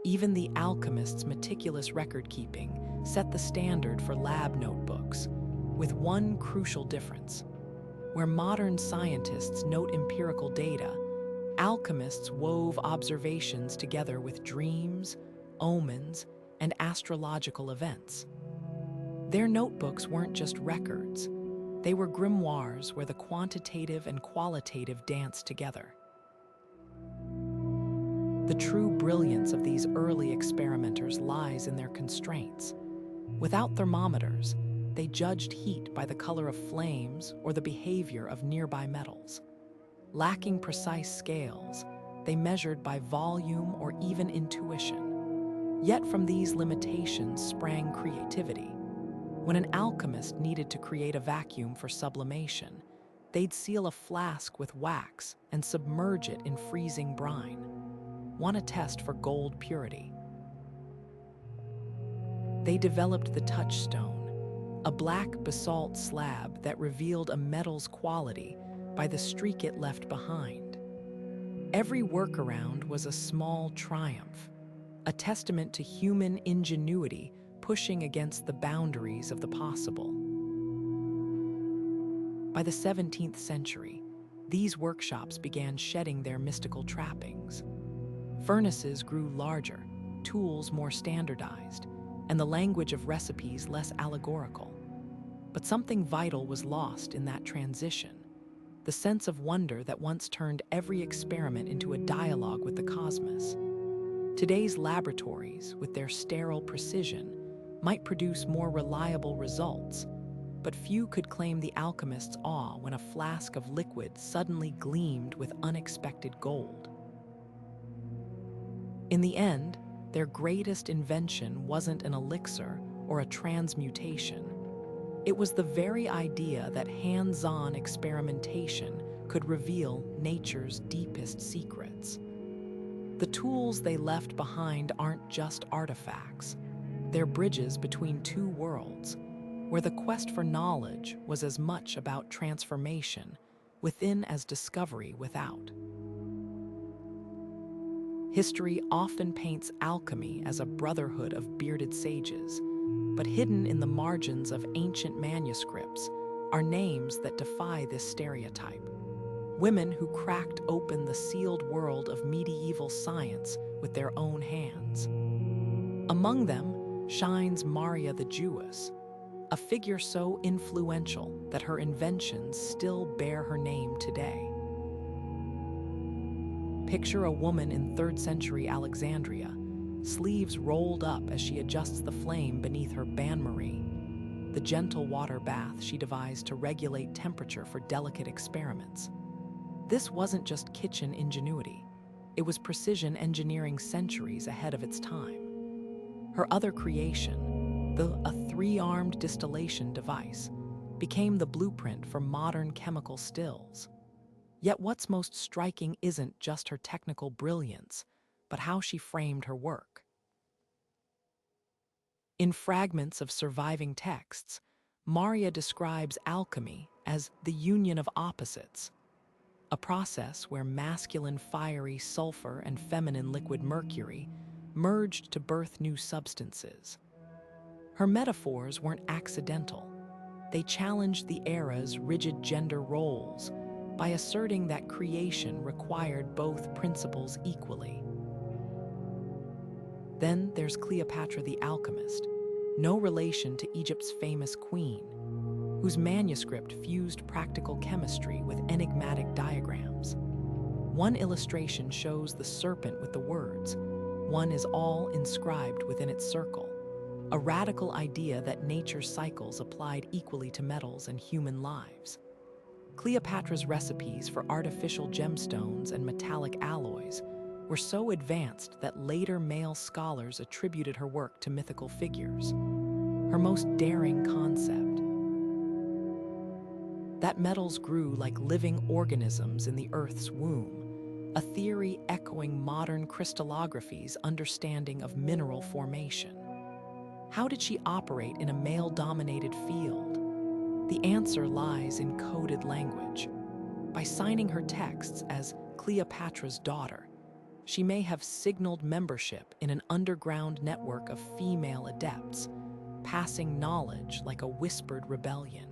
Even the alchemist's meticulous record-keeping set the standard for lab notebooks, with one crucial difference. Where modern scientists note empirical data, alchemists wove observations together with dreams, omens, and astrological events. Their notebooks weren't just records, they were grimoires where the quantitative and qualitative danced together. The true brilliance of these early experimenters lies in their constraints. Without thermometers, they judged heat by the color of flames or the behavior of nearby metals. Lacking precise scales, they measured by volume or even intuition. Yet from these limitations sprang creativity. When an alchemist needed to create a vacuum for sublimation, they'd seal a flask with wax and submerge it in freezing brine. Want a test for gold purity? They developed the touchstone, a black basalt slab that revealed a metal's quality by the streak it left behind. Every workaround was a small triumph, a testament to human ingenuity pushing against the boundaries of the possible. By the 17th century, these workshops began shedding their mystical trappings. Furnaces grew larger, tools more standardized, and the language of recipes less allegorical. But something vital was lost in that transition, the sense of wonder that once turned every experiment into a dialogue with the cosmos. Today's laboratories, with their sterile precision, might produce more reliable results, but few could claim the alchemist's awe when a flask of liquid suddenly gleamed with unexpected gold. In the end, their greatest invention wasn't an elixir or a transmutation. It was the very idea that hands-on experimentation could reveal nature's deepest secrets. The tools they left behind aren't just artifacts. They're bridges between two worlds, where the quest for knowledge was as much about transformation within as discovery without. History often paints alchemy as a brotherhood of bearded sages, but hidden in the margins of ancient manuscripts are names that defy this stereotype. Women who cracked open the sealed world of medieval science with their own hands. Among them shines Maria the Jewess, a figure so influential that her inventions still bear her name today. Picture a woman in 3rd century Alexandria, sleeves rolled up as she adjusts the flame beneath her bain-marie, the gentle water bath she devised to regulate temperature for delicate experiments. This wasn't just kitchen ingenuity. It was precision engineering centuries ahead of its time. Her other creation, a 3-armed distillation device, became the blueprint for modern chemical stills. Yet what's most striking isn't just her technical brilliance, but how she framed her work. In fragments of surviving texts, Maria describes alchemy as the union of opposites, a process where masculine fiery sulfur and feminine liquid mercury merged to birth new substances. Her metaphors weren't accidental. They challenged the era's rigid gender roles by asserting that creation required both principles equally. Then there's Cleopatra the Alchemist, no relation to Egypt's famous queen, whose manuscript fused practical chemistry with enigmatic diagrams. One illustration shows the serpent with the words, "One is all inscribed within its circle," a radical idea that nature's cycles applied equally to metals and human lives. Cleopatra's recipes for artificial gemstones and metallic alloys were so advanced that later male scholars attributed her work to mythical figures. Her most daring concept, that metals grew like living organisms in the Earth's womb, a theory echoing modern crystallography's understanding of mineral formation. How did she operate in a male-dominated field? The answer lies in coded language. By signing her texts as Cleopatra's daughter, she may have signaled membership in an underground network of female adepts, passing knowledge like a whispered rebellion.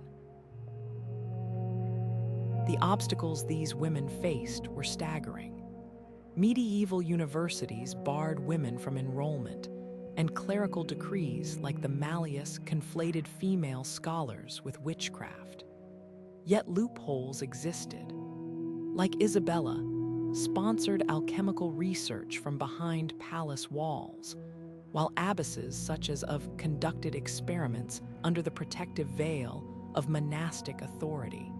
The obstacles these women faced were staggering. Medieval universities barred women from enrollment, and clerical decrees like the Malleus conflated female scholars with witchcraft. Yet loopholes existed. Like Isabella, sponsored alchemical research from behind palace walls, while abbesses such as of conducted experiments under the protective veil of monastic authority.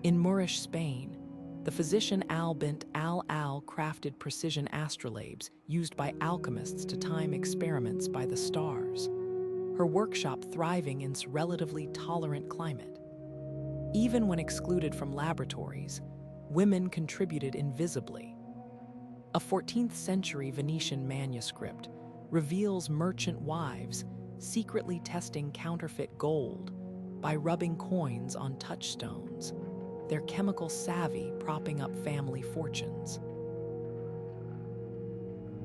In Moorish Spain, the physician Al bint al crafted precision astrolabes used by alchemists to time experiments by the stars, her workshop thriving in its relatively tolerant climate. Even when excluded from laboratories, women contributed invisibly. A 14th century Venetian manuscript reveals merchant wives secretly testing counterfeit gold by rubbing coins on touchstones, their chemical savvy propping up family fortunes.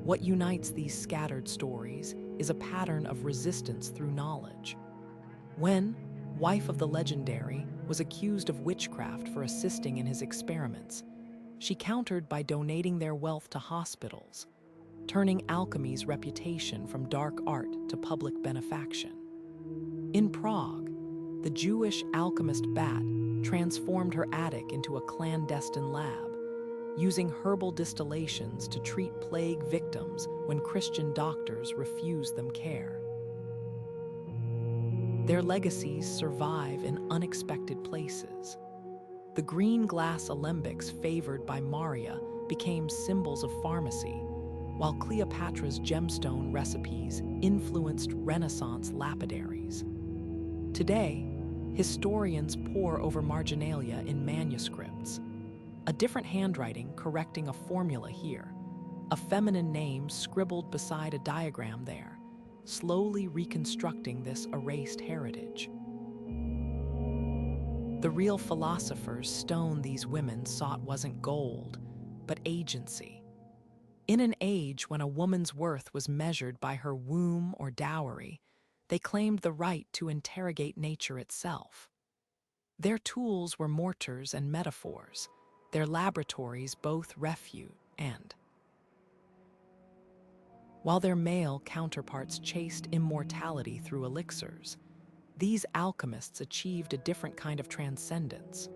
What unites these scattered stories is a pattern of resistance through knowledge. When, wife of the legendary, was accused of witchcraft for assisting in his experiments, she countered by donating their wealth to hospitals, turning alchemy's reputation from dark art to public benefaction. In Prague, the Jewish alchemist Bat transformed her attic into a clandestine lab, using herbal distillations to treat plague victims when Christian doctors refused them care. Their legacies survive in unexpected places. The green glass alembics favored by Maria became symbols of pharmacy, while Cleopatra's gemstone recipes influenced Renaissance lapidaries. Today, historians pore over marginalia in manuscripts. A different handwriting correcting a formula here, a feminine name scribbled beside a diagram there, slowly reconstructing this erased heritage. The real philosopher's stone these women sought wasn't gold, but agency. In an age when a woman's worth was measured by her womb or dowry, they claimed the right to interrogate nature itself. Their tools were mortars and metaphors, their laboratories both refute and. While their male counterparts chased immortality through elixirs, these alchemists achieved a different kind of transcendence,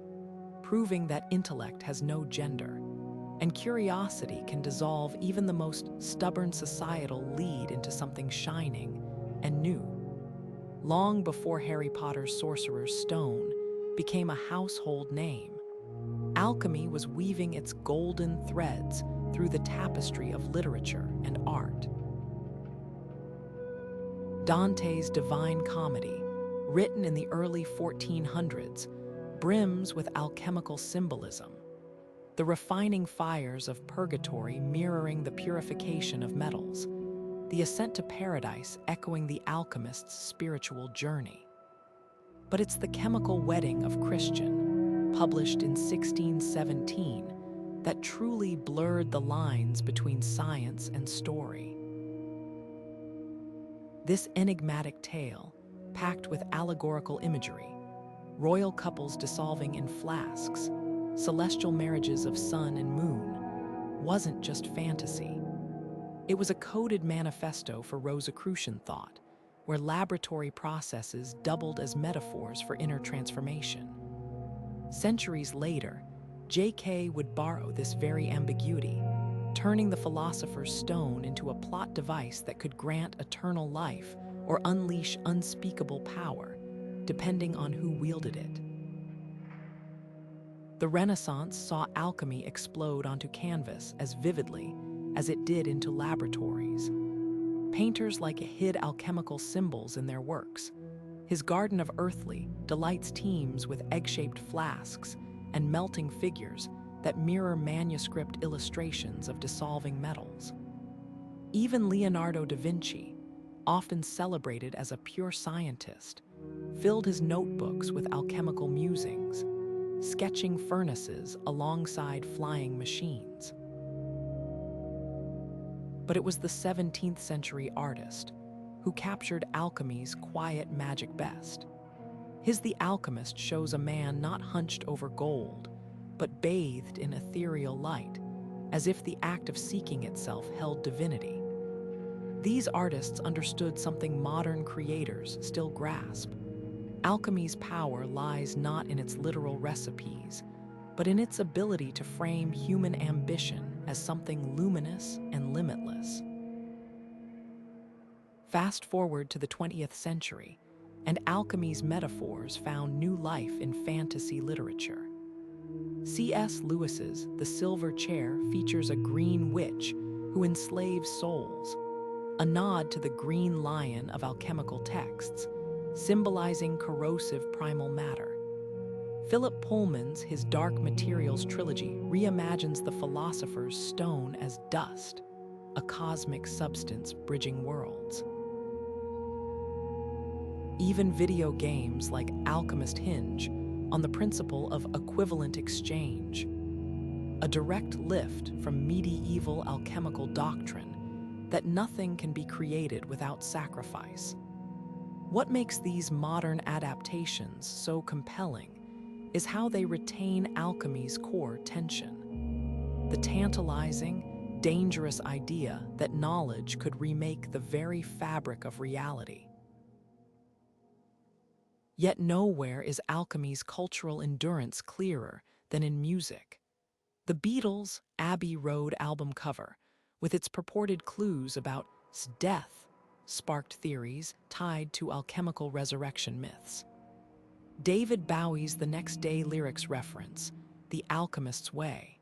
proving that intellect has no gender, and curiosity can dissolve even the most stubborn societal lead into something shining and new. Long before Harry Potter's Sorcerer's Stone became a household name, alchemy was weaving its golden threads through the tapestry of literature and art. Dante's Divine Comedy, written in the early 1400s, brims with alchemical symbolism, the refining fires of purgatory mirroring the purification of metals, the ascent to paradise echoing the alchemist's spiritual journey. But it's the chemical wedding of Christian, published in 1617, that truly blurred the lines between science and story. This enigmatic tale, packed with allegorical imagery, royal couples dissolving in flasks, celestial marriages of sun and moon, wasn't just fantasy. It was a coded manifesto for Rosicrucian thought, where laboratory processes doubled as metaphors for inner transformation. Centuries later, J.K. would borrow this very ambiguity, turning the Philosopher's Stone into a plot device that could grant eternal life or unleash unspeakable power, depending on who wielded it. The Renaissance saw alchemy explode onto canvas as vividly as it did into laboratories. Painters hid alchemical symbols in their works. His Garden of Earthly delights teams with egg-shaped flasks and melting figures that mirror manuscript illustrations of dissolving metals. Even Leonardo da Vinci, often celebrated as a pure scientist, filled his notebooks with alchemical musings, sketching furnaces alongside flying machines. But it was the 17th century artist who captured alchemy's quiet magic best. His The Alchemist shows a man not hunched over gold, but bathed in ethereal light, as if the act of seeking itself held divinity. These artists understood something modern creators still grasp. Alchemy's power lies not in its literal recipes, but in its ability to frame human ambition as something luminous and limitless. Fast forward to the 20th century, and alchemy's metaphors found new life in fantasy literature. C.S. Lewis's The Silver Chair features a green witch who enslaves souls, a nod to the green lion of alchemical texts, symbolizing corrosive primal matter. Philip Pullman's His Dark Materials trilogy reimagines the philosopher's stone as dust, a cosmic substance bridging worlds. Even video games like Alchemist hinge on the principle of equivalent exchange, a direct lift from medieval alchemical doctrine that nothing can be created without sacrifice. What makes these modern adaptations so compelling is how they retain alchemy's core tension. The tantalizing, dangerous idea that knowledge could remake the very fabric of reality. Yet nowhere is alchemy's cultural endurance clearer than in music. The Beatles' Abbey Road album cover, with its purported clues about death, sparked theories tied to alchemical resurrection myths. David Bowie's The Next Day lyrics reference the alchemist's way,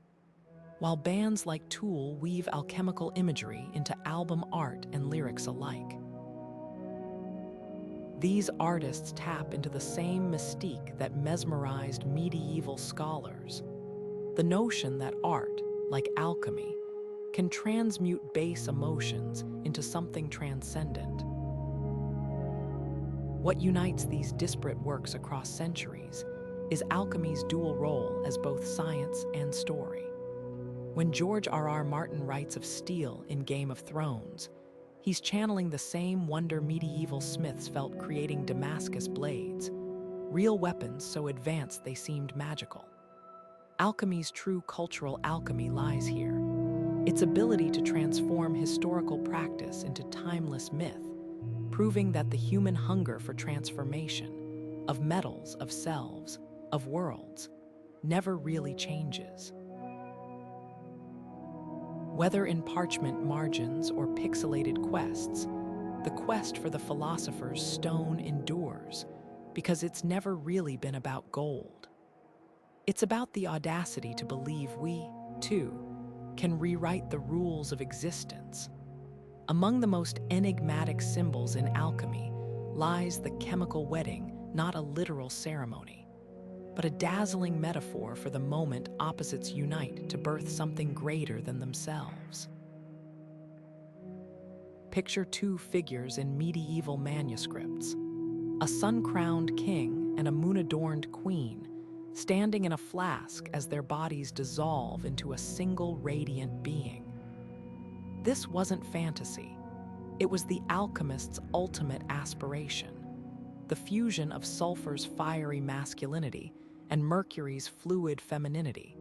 while bands like Tool weave alchemical imagery into album art and lyrics alike. These artists tap into the same mystique that mesmerized medieval scholars, the notion that art, like alchemy, can transmute base emotions into something transcendent. What unites these disparate works across centuries is alchemy's dual role as both science and story. When George R.R. Martin writes of steel in Game of Thrones, he's channeling the same wonder medieval smiths felt creating Damascus blades, real weapons so advanced they seemed magical. Alchemy's true cultural alchemy lies here, its ability to transform historical practice into timeless myth, proving that the human hunger for transformation, of metals, of selves, of worlds, never really changes. Whether in parchment margins or pixelated quests, the quest for the philosopher's stone endures because it's never really been about gold. It's about the audacity to believe we, too, can rewrite the rules of existence. Among the most enigmatic symbols in alchemy lies the chemical wedding, not a literal ceremony, but a dazzling metaphor for the moment opposites unite to birth something greater than themselves. Picture two figures in medieval manuscripts, a sun-crowned king and a moon-adorned queen, standing in a flask as their bodies dissolve into a single radiant being. This wasn't fantasy. It was the alchemist's ultimate aspiration, the fusion of sulfur's fiery masculinity and Mercury's fluid femininity,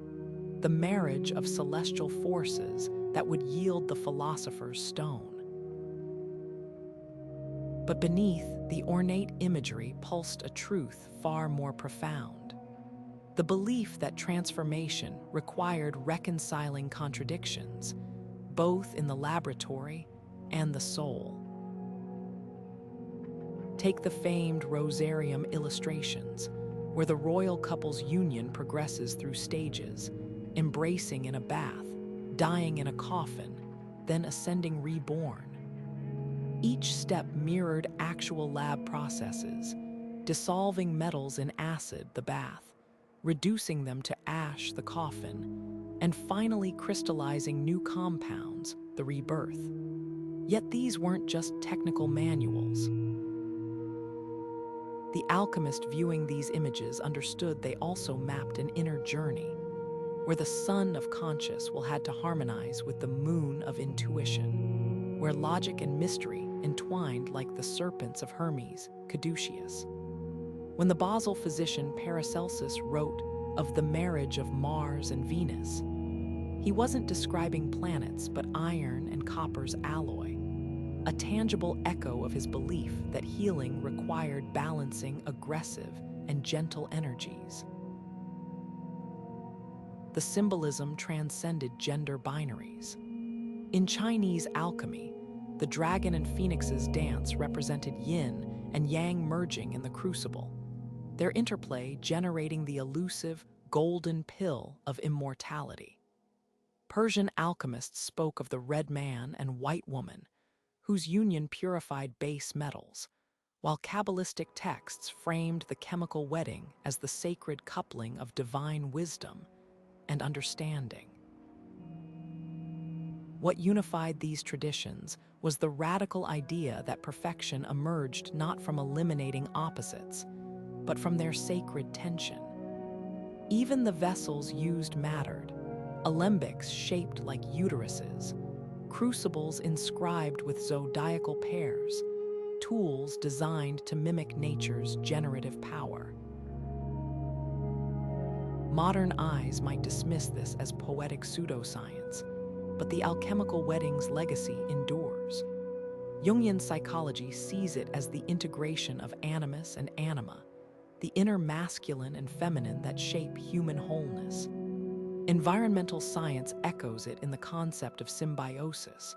the marriage of celestial forces that would yield the philosopher's stone. But beneath the ornate imagery pulsed a truth far more profound, the belief that transformation required reconciling contradictions, both in the laboratory and the soul. Take the famed Rosarium illustrations, where the royal couple's union progresses through stages, embracing in a bath, dying in a coffin, then ascending reborn. Each step mirrored actual lab processes, dissolving metals in acid, the bath, reducing them to ash, the coffin, and finally crystallizing new compounds, the rebirth. Yet these weren't just technical manuals. The alchemist viewing these images understood they also mapped an inner journey, where the sun of conscious will had to harmonize with the moon of intuition, where logic and mystery entwined like the serpents of Hermes, Caduceus. When the Basel physician Paracelsus wrote of the marriage of Mars and Venus, he wasn't describing planets but iron and copper's alloy, a tangible echo of his belief that healing required balancing aggressive and gentle energies. the symbolism transcended gender binaries. In Chinese alchemy, the dragon and phoenix's dance represented yin and yang merging in the crucible, their interplay generating the elusive golden pill of immortality. Persian alchemists spoke of the red man and white woman, whose union purified base metals, while Kabbalistic texts framed the chemical wedding as the sacred coupling of divine wisdom and understanding. What unified these traditions was the radical idea that perfection emerged not from eliminating opposites, but from their sacred tension. Even the vessels used mattered, alembics shaped like uteruses, crucibles inscribed with zodiacal pairs, tools designed to mimic nature's generative power. Modern eyes might dismiss this as poetic pseudoscience, but the alchemical wedding's legacy endures. Jungian psychology sees it as the integration of animus and anima, the inner masculine and feminine that shape human wholeness. Environmental science echoes it in the concept of symbiosis,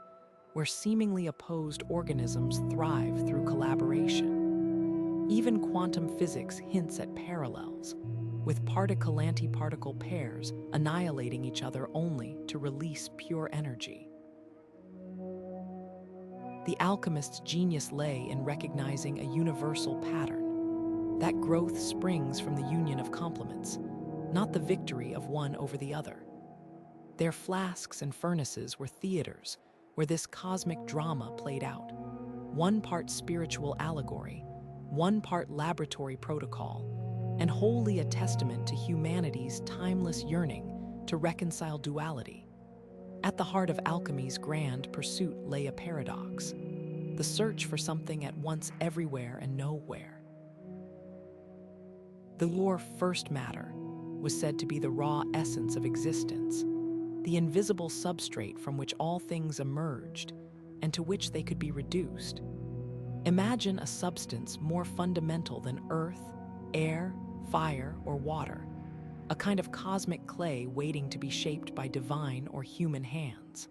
where seemingly opposed organisms thrive through collaboration. Even quantum physics hints at parallels, with particle-antiparticle pairs annihilating each other only to release pure energy. The alchemist's genius lay in recognizing a universal pattern. That growth springs from the union of complements, not the victory of one over the other. Their flasks and furnaces were theaters where this cosmic drama played out, one part spiritual allegory, one part laboratory protocol, and wholly a testament to humanity's timeless yearning to reconcile duality. At the heart of alchemy's grand pursuit lay a paradox, the search for something at once everywhere and nowhere. The pure first matter was said to be the raw essence of existence, the invisible substrate from which all things emerged and to which they could be reduced. Imagine a substance more fundamental than earth, air, fire, or water, a kind of cosmic clay waiting to be shaped by divine or human hands.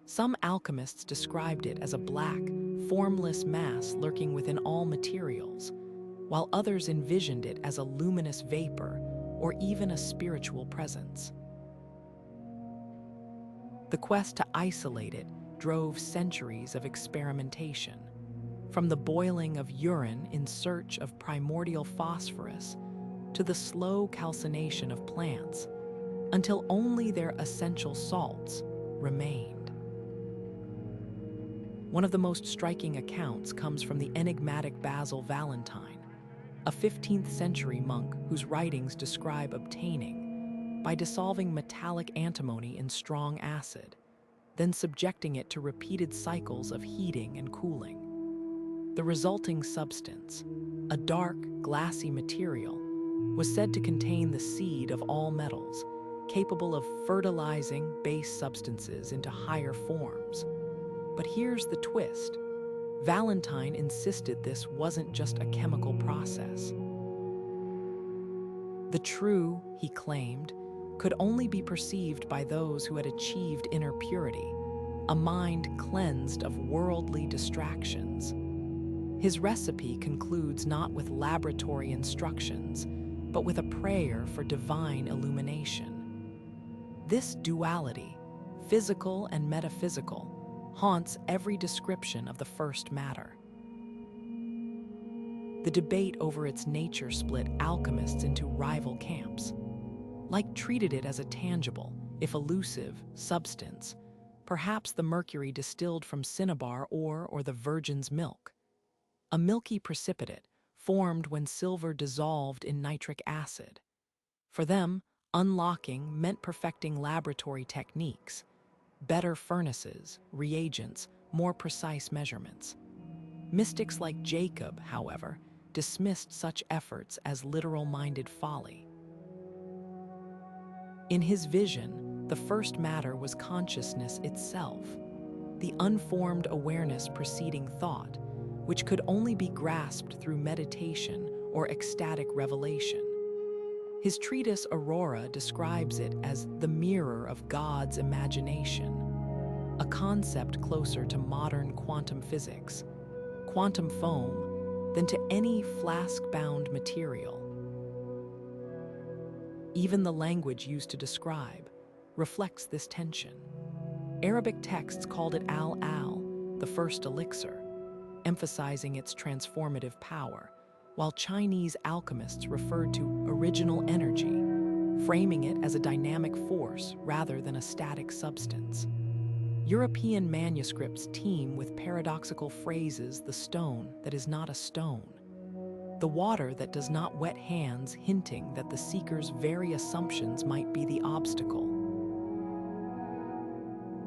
Some alchemists described it as a black, formless mass lurking within all materials, while others envisioned it as a luminous vapor or even a spiritual presence. The quest to isolate it drove centuries of experimentation, from the boiling of urine in search of primordial phosphorus to the slow calcination of plants, until only their essential salts remained. One of the most striking accounts comes from the enigmatic Basil Valentine, a 15th century monk whose writings describe obtaining, by dissolving metallic antimony in strong acid, then subjecting it to repeated cycles of heating and cooling. The resulting substance, a dark, glassy material, was said to contain the seed of all metals, capable of fertilizing base substances into higher forms. But here's the twist. Valentine insisted this wasn't just a chemical process. The true, he claimed, could only be perceived by those who had achieved inner purity, a mind cleansed of worldly distractions. His recipe concludes not with laboratory instructions, but with a prayer for divine illumination. This duality, physical and metaphysical, haunts every description of the first matter. The debate over its nature split alchemists into rival camps. Like treated it as a tangible, if elusive, substance, perhaps the mercury distilled from cinnabar ore or the virgin's milk. A milky precipitate formed when silver dissolved in nitric acid. For them, unlocking meant perfecting laboratory techniques, better furnaces, reagents, more precise measurements. Mystics like Jacob, however, dismissed such efforts as literal-minded folly. In his vision, the first matter was consciousness itself, the unformed awareness preceding thought, which could only be grasped through meditation or ecstatic revelation. His treatise Aurora describes it as the mirror of God's imagination, a concept closer to modern quantum physics, quantum foam, than to any flask-bound material. Even the language used to describe reflects this tension. Arabic texts called it al-al, the first elixir, emphasizing its transformative power, while Chinese alchemists referred to original energy, framing it as a dynamic force rather than a static substance. European manuscripts teem with paradoxical phrases: the stone that is not a stone, the water that does not wet hands, hinting that the seeker's very assumptions might be the obstacle.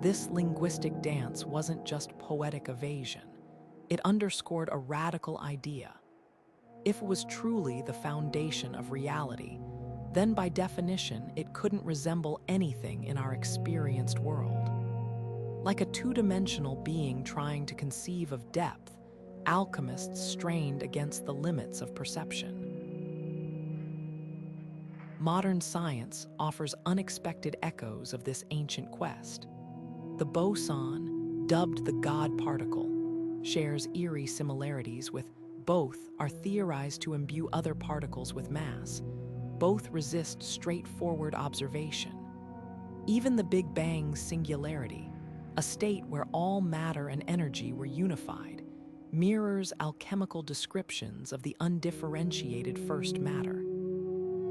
This linguistic dance wasn't just poetic evasion. It underscored a radical idea. If it was truly the foundation of reality, then by definition it couldn't resemble anything in our experienced world. Like a two-dimensional being trying to conceive of depth, alchemists strained against the limits of perception. Modern science offers unexpected echoes of this ancient quest. The boson, dubbed the God particle, shares eerie similarities with both are theorized to imbue other particles with mass. Both resist straightforward observation. Even the Big Bang's singularity, a state where all matter and energy were unified, mirrors alchemical descriptions of the undifferentiated first matter.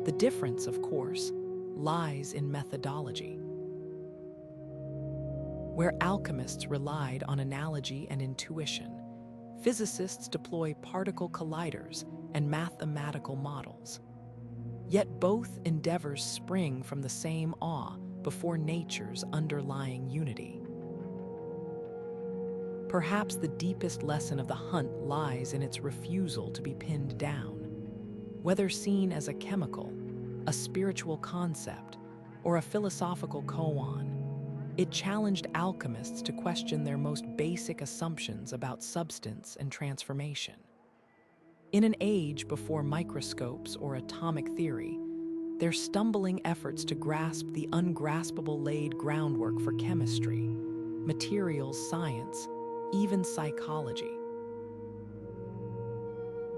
The difference, of course, lies in methodology. Where alchemists relied on analogy and intuition, physicists deploy particle colliders and mathematical models. Yet both endeavors spring from the same awe before nature's underlying unity. Perhaps the deepest lesson of the hunt lies in its refusal to be pinned down. Whether seen as a chemical, a spiritual concept, or a philosophical koan, it challenged alchemists to question their most basic assumptions about substance and transformation. In an age before microscopes or atomic theory, their stumbling efforts to grasp the ungraspable laid groundwork for chemistry, materials science, even psychology.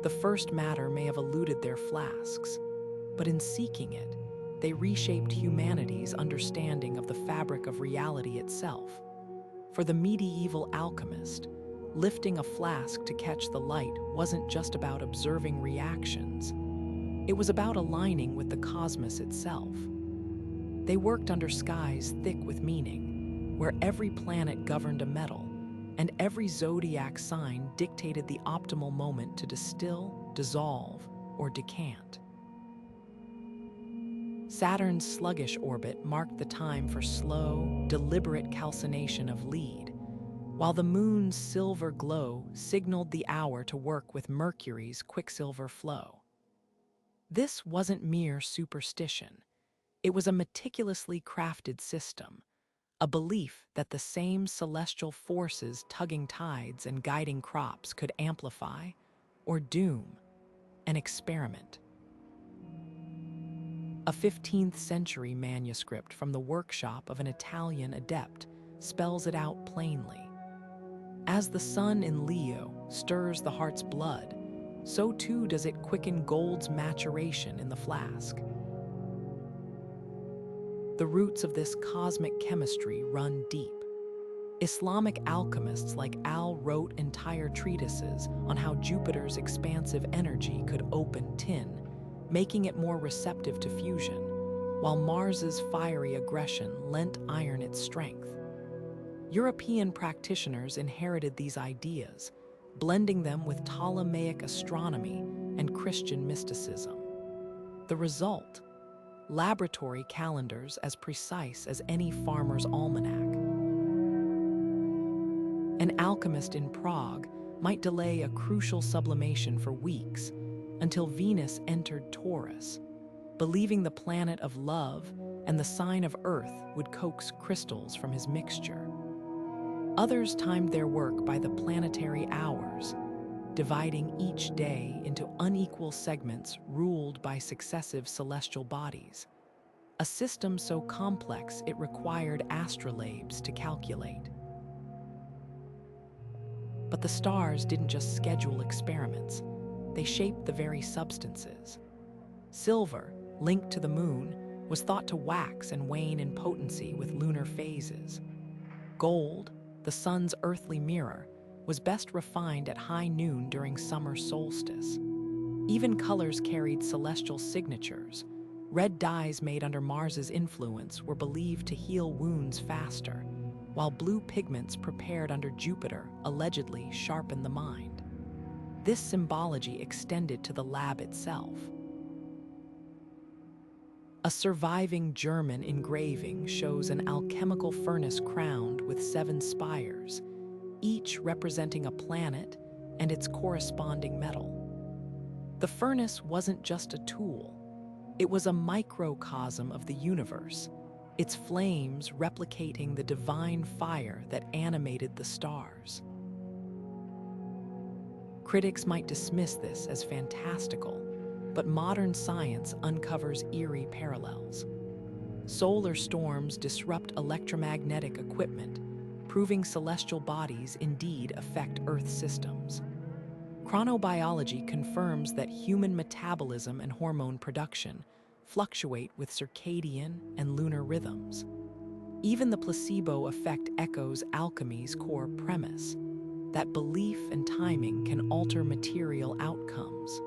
The first matter may have eluded their flasks, but in seeking it, they reshaped humanity's understanding of the fabric of reality itself. For the medieval alchemist, lifting a flask to catch the light wasn't just about observing reactions. It was about aligning with the cosmos itself. They worked under skies thick with meaning, where every planet governed a metal, and every zodiac sign dictated the optimal moment to distill, dissolve, or decant. Saturn's sluggish orbit marked the time for slow, deliberate calcination of lead, while the moon's silver glow signaled the hour to work with Mercury's quicksilver flow. This wasn't mere superstition. It was a meticulously crafted system, a belief that the same celestial forces tugging tides and guiding crops could amplify or doom an experiment. A 15th century manuscript from the workshop of an Italian adept spells it out plainly. As the sun in Leo stirs the heart's blood, so too does it quicken gold's maturation in the flask. The roots of this cosmic chemistry run deep. Islamic alchemists like Al wrote entire treatises on how Jupiter's expansive energy could open tin, making it more receptive to fusion, while Mars's fiery aggression lent iron its strength. European practitioners inherited these ideas, blending them with Ptolemaic astronomy and Christian mysticism. The result? Laboratory calendars as precise as any farmer's almanac. An alchemist in Prague might delay a crucial sublimation for weeks until Venus entered Taurus, believing the planet of love and the sign of Earth would coax crystals from his mixture. Others timed their work by the planetary hours, dividing each day into unequal segments ruled by successive celestial bodies, a system so complex it required astrolabes to calculate. But the stars didn't just schedule experiments, they shaped the very substances. Silver, linked to the moon, was thought to wax and wane in potency with lunar phases. Gold, the sun's earthly mirror, was best refined at high noon during summer solstice. Even colors carried celestial signatures. Red dyes made under Mars's influence were believed to heal wounds faster, while blue pigments prepared under Jupiter allegedly sharpened the mind. This symbology extended to the lab itself. A surviving German engraving shows an alchemical furnace crowned with 7 spires, each representing a planet and its corresponding metal. The furnace wasn't just a tool, it was a microcosm of the universe, its flames replicating the divine fire that animated the stars. Critics might dismiss this as fantastical, but modern science uncovers eerie parallels. Solar storms disrupt electromagnetic equipment, proving celestial bodies indeed affect Earth systems. Chronobiology confirms that human metabolism and hormone production fluctuate with circadian and lunar rhythms. Even the placebo effect echoes alchemy's core premise, that belief and timing can alter material outcomes.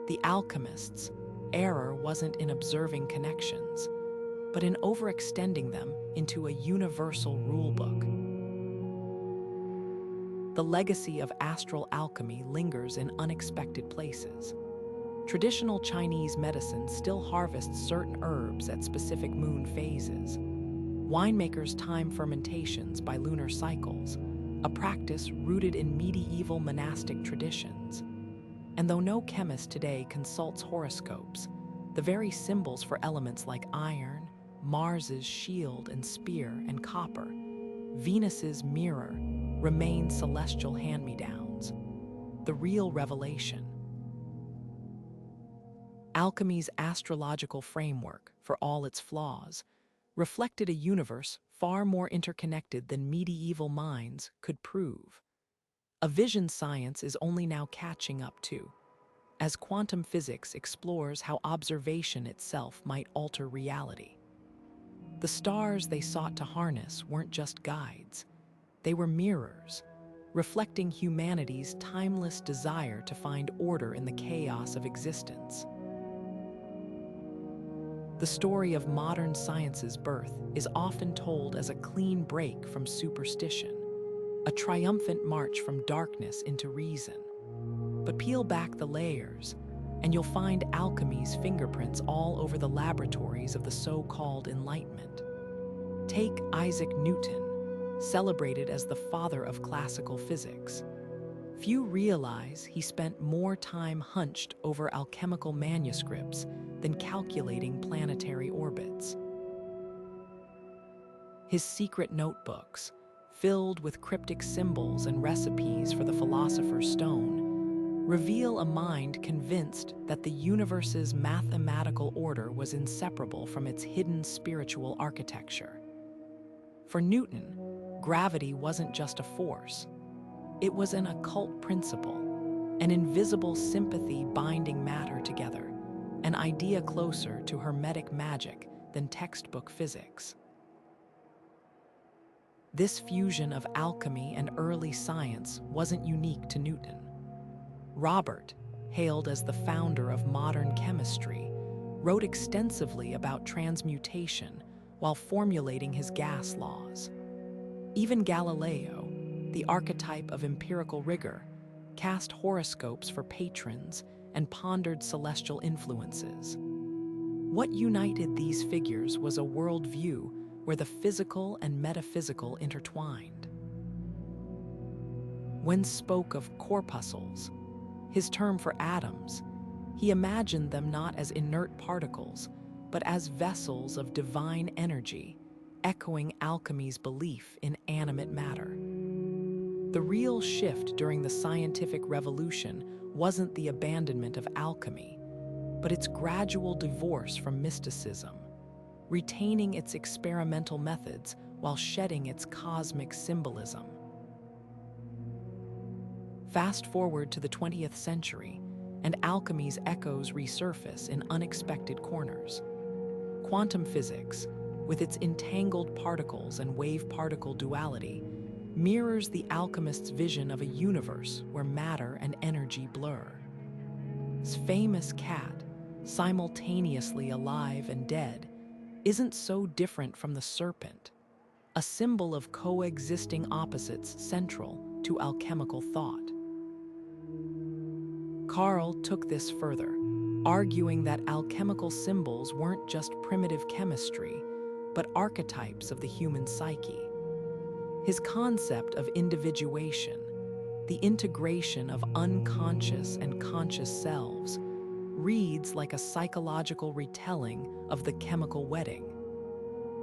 The alchemists' error wasn't in observing connections, but in overextending them into a universal rulebook. The legacy of astral alchemy lingers in unexpected places. Traditional Chinese medicine still harvests certain herbs at specific moon phases. Winemakers time fermentations by lunar cycles, a practice rooted in medieval monastic traditions. And though no chemist today consults horoscopes, the very symbols for elements like iron, Mars's shield and spear, and copper, Venus's mirror, remain celestial hand-me-downs. The real revelation. Alchemy's astrological framework, for all its flaws, reflected a universe far more interconnected than medieval minds could prove. A vision science is only now catching up to, as quantum physics explores how observation itself might alter reality. The stars they sought to harness weren't just guides, they were mirrors, reflecting humanity's timeless desire to find order in the chaos of existence. The story of modern science's birth is often told as a clean break from superstition, a triumphant march from darkness into reason. But peel back the layers, and you'll find alchemy's fingerprints all over the laboratories of the so-called Enlightenment. Take Isaac Newton, celebrated as the father of classical physics. Few realize he spent more time hunched over alchemical manuscripts than calculating planetary orbits. His secret notebooks, filled with cryptic symbols and recipes for the Philosopher's Stone, reveal a mind convinced that the universe's mathematical order was inseparable from its hidden spiritual architecture. For Newton, gravity wasn't just a force. It was an occult principle, an invisible sympathy binding matter together, an idea closer to Hermetic magic than textbook physics. This fusion of alchemy and early science wasn't unique to Newton. Robert, hailed as the founder of modern chemistry, wrote extensively about transmutation while formulating his gas laws. Even Galileo, the archetype of empirical rigor, cast horoscopes for patrons and pondered celestial influences. What united these figures was a worldview where the physical and metaphysical intertwined. When spoke of corpuscles, his term for atoms, he imagined them not as inert particles, but as vessels of divine energy, echoing alchemy's belief in animate matter. The real shift during the scientific revolution wasn't the abandonment of alchemy, but its gradual divorce from mysticism, retaining its experimental methods while shedding its cosmic symbolism. Fast forward to the 20th century, and alchemy's echoes resurface in unexpected corners. Quantum physics, with its entangled particles and wave-particle duality, mirrors the alchemist's vision of a universe where matter and energy blur. His famous cat, simultaneously alive and dead, isn't so different from the serpent, a symbol of coexisting opposites central to alchemical thought. Carl took this further, arguing that alchemical symbols weren't just primitive chemistry, but archetypes of the human psyche. His concept of individuation, the integration of unconscious and conscious selves, reads like a psychological retelling of the chemical wedding,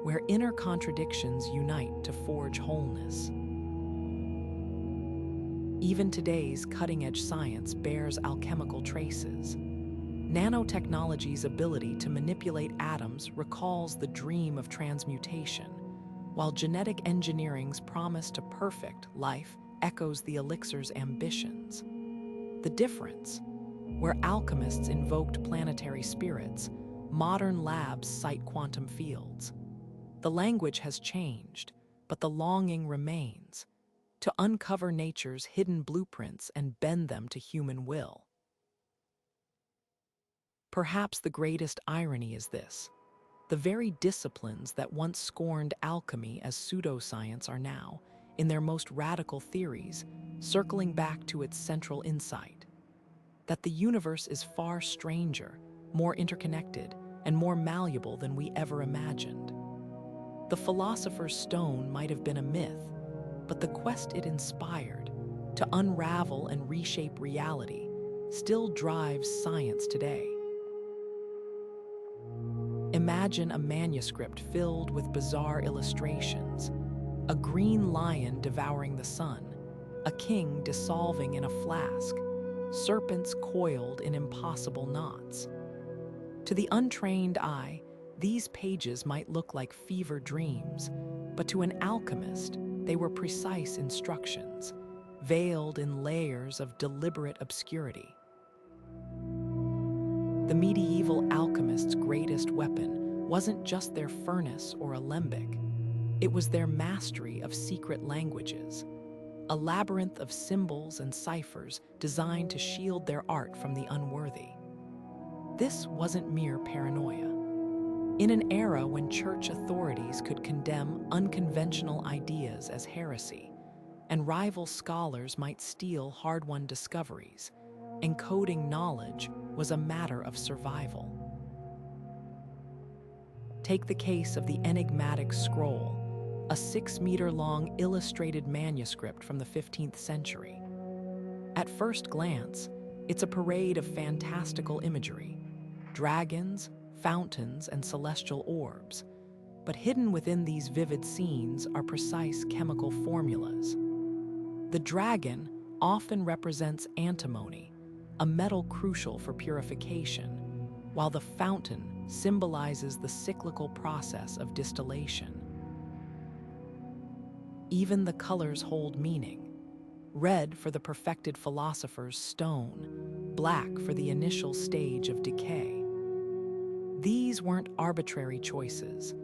where inner contradictions unite to forge wholeness. Even today's cutting-edge science bears alchemical traces. Nanotechnology's ability to manipulate atoms recalls the dream of transmutation, while genetic engineering's promise to perfect life echoes the elixir's ambitions. The difference, where alchemists invoked planetary spirits, modern labs cite quantum fields. The language has changed, but the longing remains, to uncover nature's hidden blueprints and bend them to human will. Perhaps the greatest irony is this: the very disciplines that once scorned alchemy as pseudoscience are now, in their most radical theories, circling back to its central insight, that the universe is far stranger, more interconnected, and more malleable than we ever imagined. The philosopher's stone might have been a myth, but the quest it inspired, to unravel and reshape reality, still drives science today. Imagine a manuscript filled with bizarre illustrations, a green lion devouring the sun, a king dissolving in a flask, serpents coiled in impossible knots. To the untrained eye, these pages might look like fever dreams, but to an alchemist, they were precise instructions, veiled in layers of deliberate obscurity. The medieval alchemist's greatest weapon wasn't just their furnace or alembic. It was their mastery of secret languages, a labyrinth of symbols and ciphers designed to shield their art from the unworthy. This wasn't mere paranoia. In an era when church authorities could condemn unconventional ideas as heresy, and rival scholars might steal hard-won discoveries, encoding knowledge was a matter of survival. Take the case of the enigmatic scroll, a 6-meter-long illustrated manuscript from the 15th century. At first glance, it's a parade of fantastical imagery, dragons, fountains, and celestial orbs, but hidden within these vivid scenes are precise chemical formulas. The dragon often represents antimony, a metal crucial for purification, while the fountain symbolizes the cyclical process of distillation. Even the colors hold meaning: red for the perfected philosopher's stone, black for the initial stage of decay. These weren't arbitrary choices.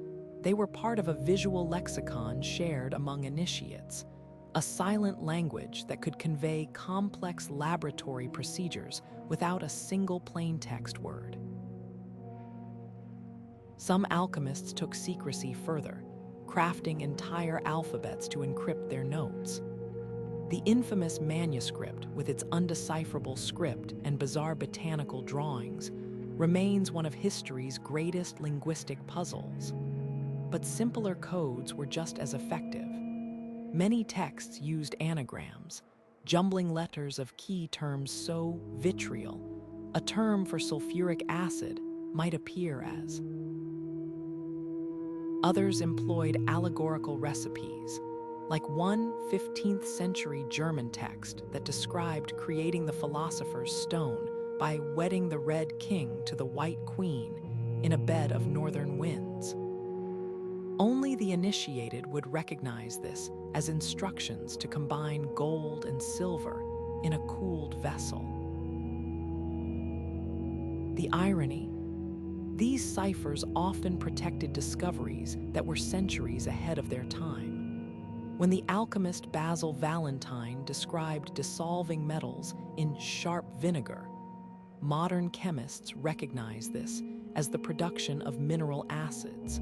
They were part of a visual lexicon shared among initiates, a silent language that could convey complex laboratory procedures without a single plain-text word. Some alchemists took secrecy further, crafting entire alphabets to encrypt their notes. The infamous manuscript, with its undecipherable script and bizarre botanical drawings, remains one of history's greatest linguistic puzzles. But simpler codes were just as effective. Many texts used anagrams, jumbling letters of key terms so vitriol, a term for sulfuric acid, might appear as. Others employed allegorical recipes, like one 15th century German text that described creating the philosopher's stone by wedding the red king to the white queen in a bed of northern winds. Only the initiated would recognize this as instructions to combine gold and silver in a cooled vessel. The irony: these ciphers often protected discoveries that were centuries ahead of their time. When the alchemist Basil Valentine described dissolving metals in sharp vinegar, modern chemists recognize this as the production of mineral acids,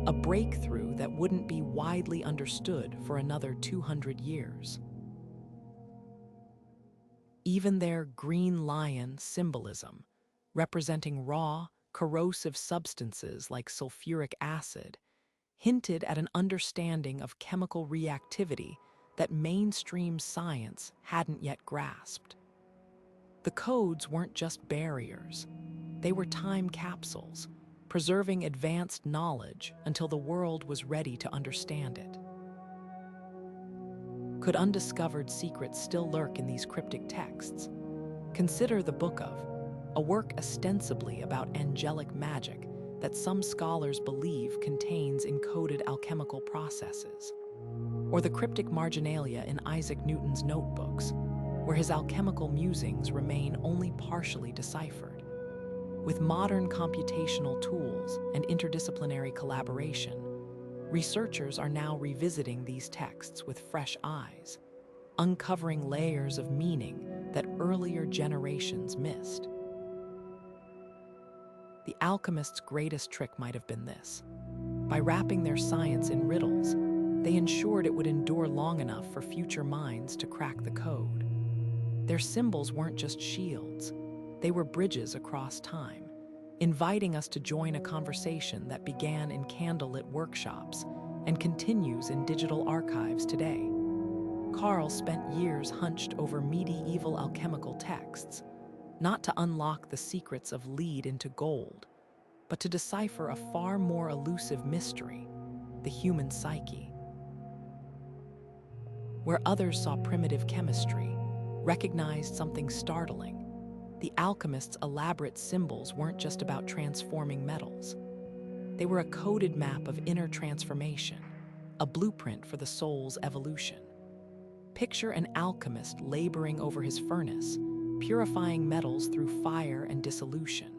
a breakthrough that wouldn't be widely understood for another 200 years. Even their green lion symbolism, representing raw, corrosive substances like sulfuric acid, hinted at an understanding of chemical reactivity that mainstream science hadn't yet grasped. The codes weren't just barriers, they were time capsules, preserving advanced knowledge until the world was ready to understand it. Could undiscovered secrets still lurk in these cryptic texts? Consider the Book of, a work ostensibly about angelic magic that some scholars believe contains encoded alchemical processes. Or the cryptic marginalia in Isaac Newton's notebooks, where his alchemical musings remain only partially deciphered. With modern computational tools and interdisciplinary collaboration, researchers are now revisiting these texts with fresh eyes, uncovering layers of meaning that earlier generations missed. The alchemists' greatest trick might have been this: by wrapping their science in riddles, they ensured it would endure long enough for future minds to crack the code. Their symbols weren't just shields, they were bridges across time, inviting us to join a conversation that began in candlelit workshops and continues in digital archives today. Carl spent years hunched over medieval alchemical texts, not to unlock the secrets of lead into gold, but to decipher a far more elusive mystery: the human psyche. Where others saw primitive chemistry, recognized something startling. The alchemists' elaborate symbols weren't just about transforming metals. They were a coded map of inner transformation, a blueprint for the soul's evolution. Picture an alchemist laboring over his furnace, purifying metals through fire and dissolution.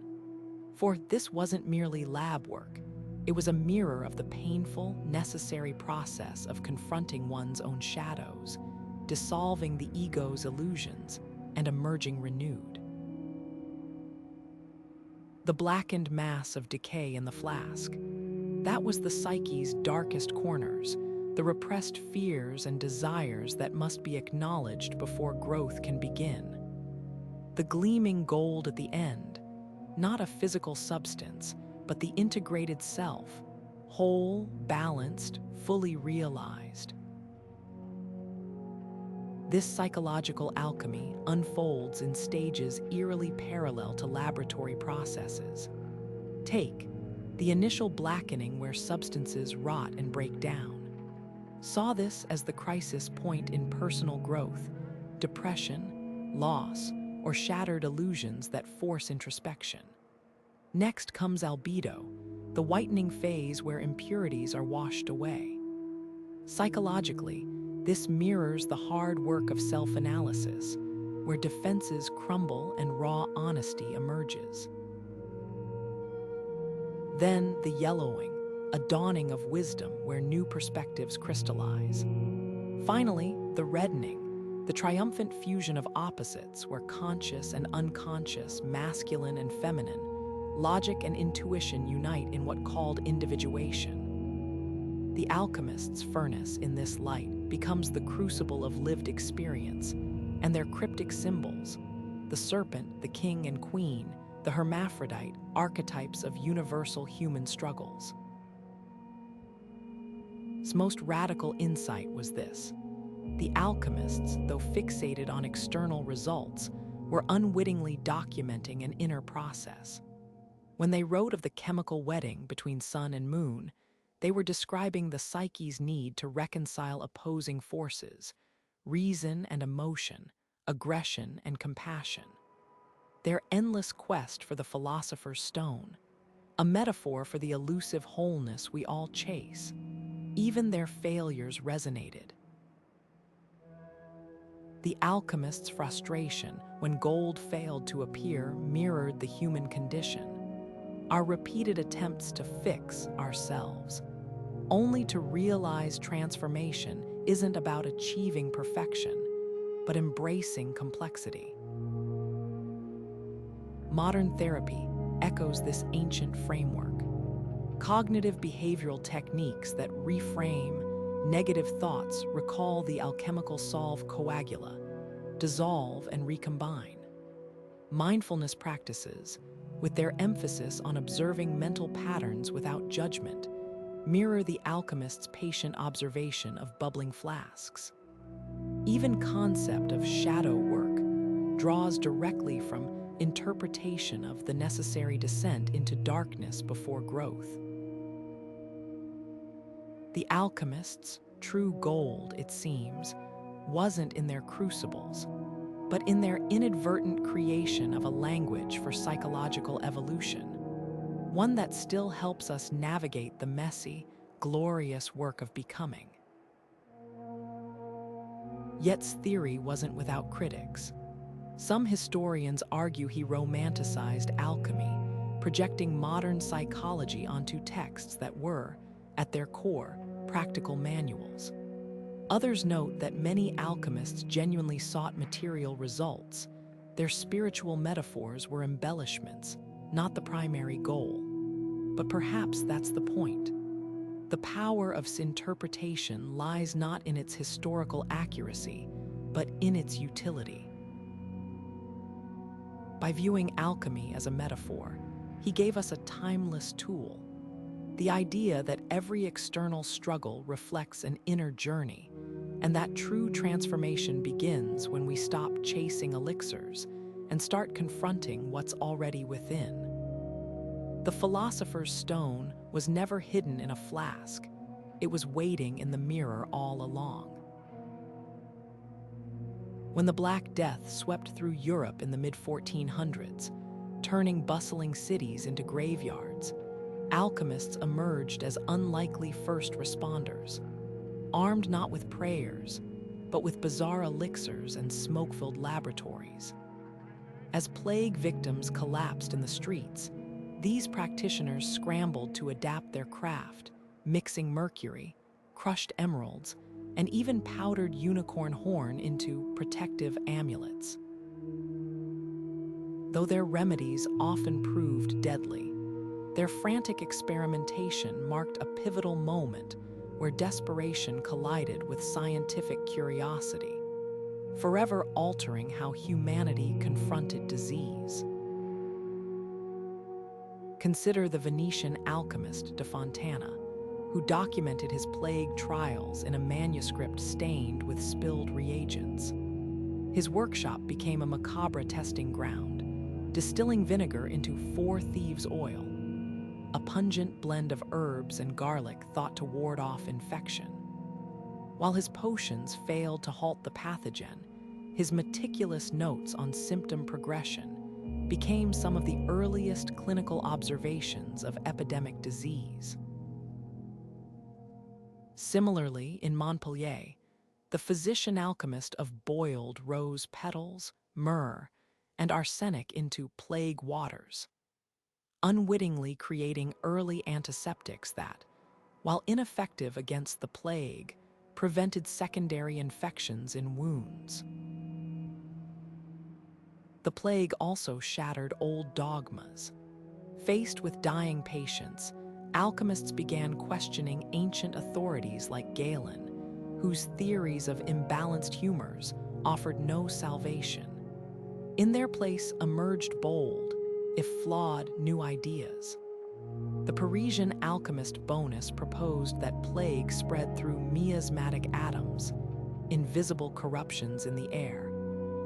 For this wasn't merely lab work, it was a mirror of the painful, necessary process of confronting one's own shadows, dissolving the ego's illusions, and emerging renewed. The blackened mass of decay in the flask, that was the psyche's darkest corners, the repressed fears and desires that must be acknowledged before growth can begin. The gleaming gold at the end, not a physical substance, but the integrated self, whole, balanced, fully realized. This psychological alchemy unfolds in stages eerily parallel to laboratory processes. Take the initial blackening where substances rot and break down. Saw this as the crisis point in personal growth, depression, loss, or shattered illusions that force introspection. Next comes albedo, the whitening phase where impurities are washed away. Psychologically, this mirrors the hard work of self-analysis, where defenses crumble and raw honesty emerges. Then the yellowing, a dawning of wisdom where new perspectives crystallize. Finally, the reddening, the triumphant fusion of opposites where conscious and unconscious, masculine and feminine, logic and intuition unite in what called individuation. The alchemist's furnace in this light becomes the crucible of lived experience, and their cryptic symbols, the serpent, the king and queen, the hermaphrodite, archetypes of universal human struggles. His most radical insight was this: the alchemists, though fixated on external results, were unwittingly documenting an inner process. When they wrote of the chemical wedding between sun and moon, They were describing the psyche's need to reconcile opposing forces, reason and emotion, aggression and compassion. Their endless quest for the philosopher's stone, a metaphor for the elusive wholeness we all chase. Even their failures resonated. The alchemist's frustration when gold failed to appear mirrored the human condition, our repeated attempts to fix ourselves, only to realize transformation isn't about achieving perfection, but embracing complexity. Modern therapy echoes this ancient framework. Cognitive behavioral techniques that reframe negative thoughts recall the alchemical solve coagula, dissolve and recombine. Mindfulness practices, with their emphasis on observing mental patterns without judgment, mirror the alchemist's patient observation of bubbling flasks. Even concept of shadow work draws directly from interpretation of the necessary descent into darkness before growth. The alchemists' true gold, it seems, wasn't in their crucibles, but in their inadvertent creation of a language for psychological evolution, one that still helps us navigate the messy, glorious work of becoming. Yet's theory wasn't without critics. Some historians argue he romanticized alchemy, projecting modern psychology onto texts that were, at their core, practical manuals. Others note that many alchemists genuinely sought material results. Their spiritual metaphors were embellishments, not the primary goal. But perhaps that's the point. The power of interpretation lies not in its historical accuracy, but in its utility. By viewing alchemy as a metaphor, he gave us a timeless tool. The idea that every external struggle reflects an inner journey, and that true transformation begins when we stop chasing elixirs and start confronting what's already within. The philosopher's stone was never hidden in a flask. It was waiting in the mirror all along. When the Black Death swept through Europe in the mid-1400s, turning bustling cities into graveyards, alchemists emerged as unlikely first responders, armed not with prayers, but with bizarre elixirs and smoke-filled laboratories. As plague victims collapsed in the streets, these practitioners scrambled to adapt their craft, mixing mercury, crushed emeralds, and even powdered unicorn horn into protective amulets. Though their remedies often proved deadly, their frantic experimentation marked a pivotal moment where desperation collided with scientific curiosity, forever altering how humanity confronted disease. Consider the Venetian alchemist de Fontana, who documented his plague trials in a manuscript stained with spilled reagents. His workshop became a macabre testing ground, distilling vinegar into 4 thieves' oil, a pungent blend of herbs and garlic thought to ward off infection. While his potions failed to halt the pathogen, his meticulous notes on symptom progression became some of the earliest clinical observations of epidemic disease. Similarly, in Montpellier, the physician alchemist of boiled rose petals, myrrh, and arsenic into plague waters, unwittingly creating early antiseptics that, while ineffective against the plague, prevented secondary infections in wounds. The plague also shattered old dogmas. Faced with dying patients, alchemists began questioning ancient authorities like Galen, whose theories of imbalanced humors offered no salvation. In their place emerged bold, if flawed, new ideas. The Parisian alchemist Bonus proposed that plague spread through miasmatic atoms, invisible corruptions in the air,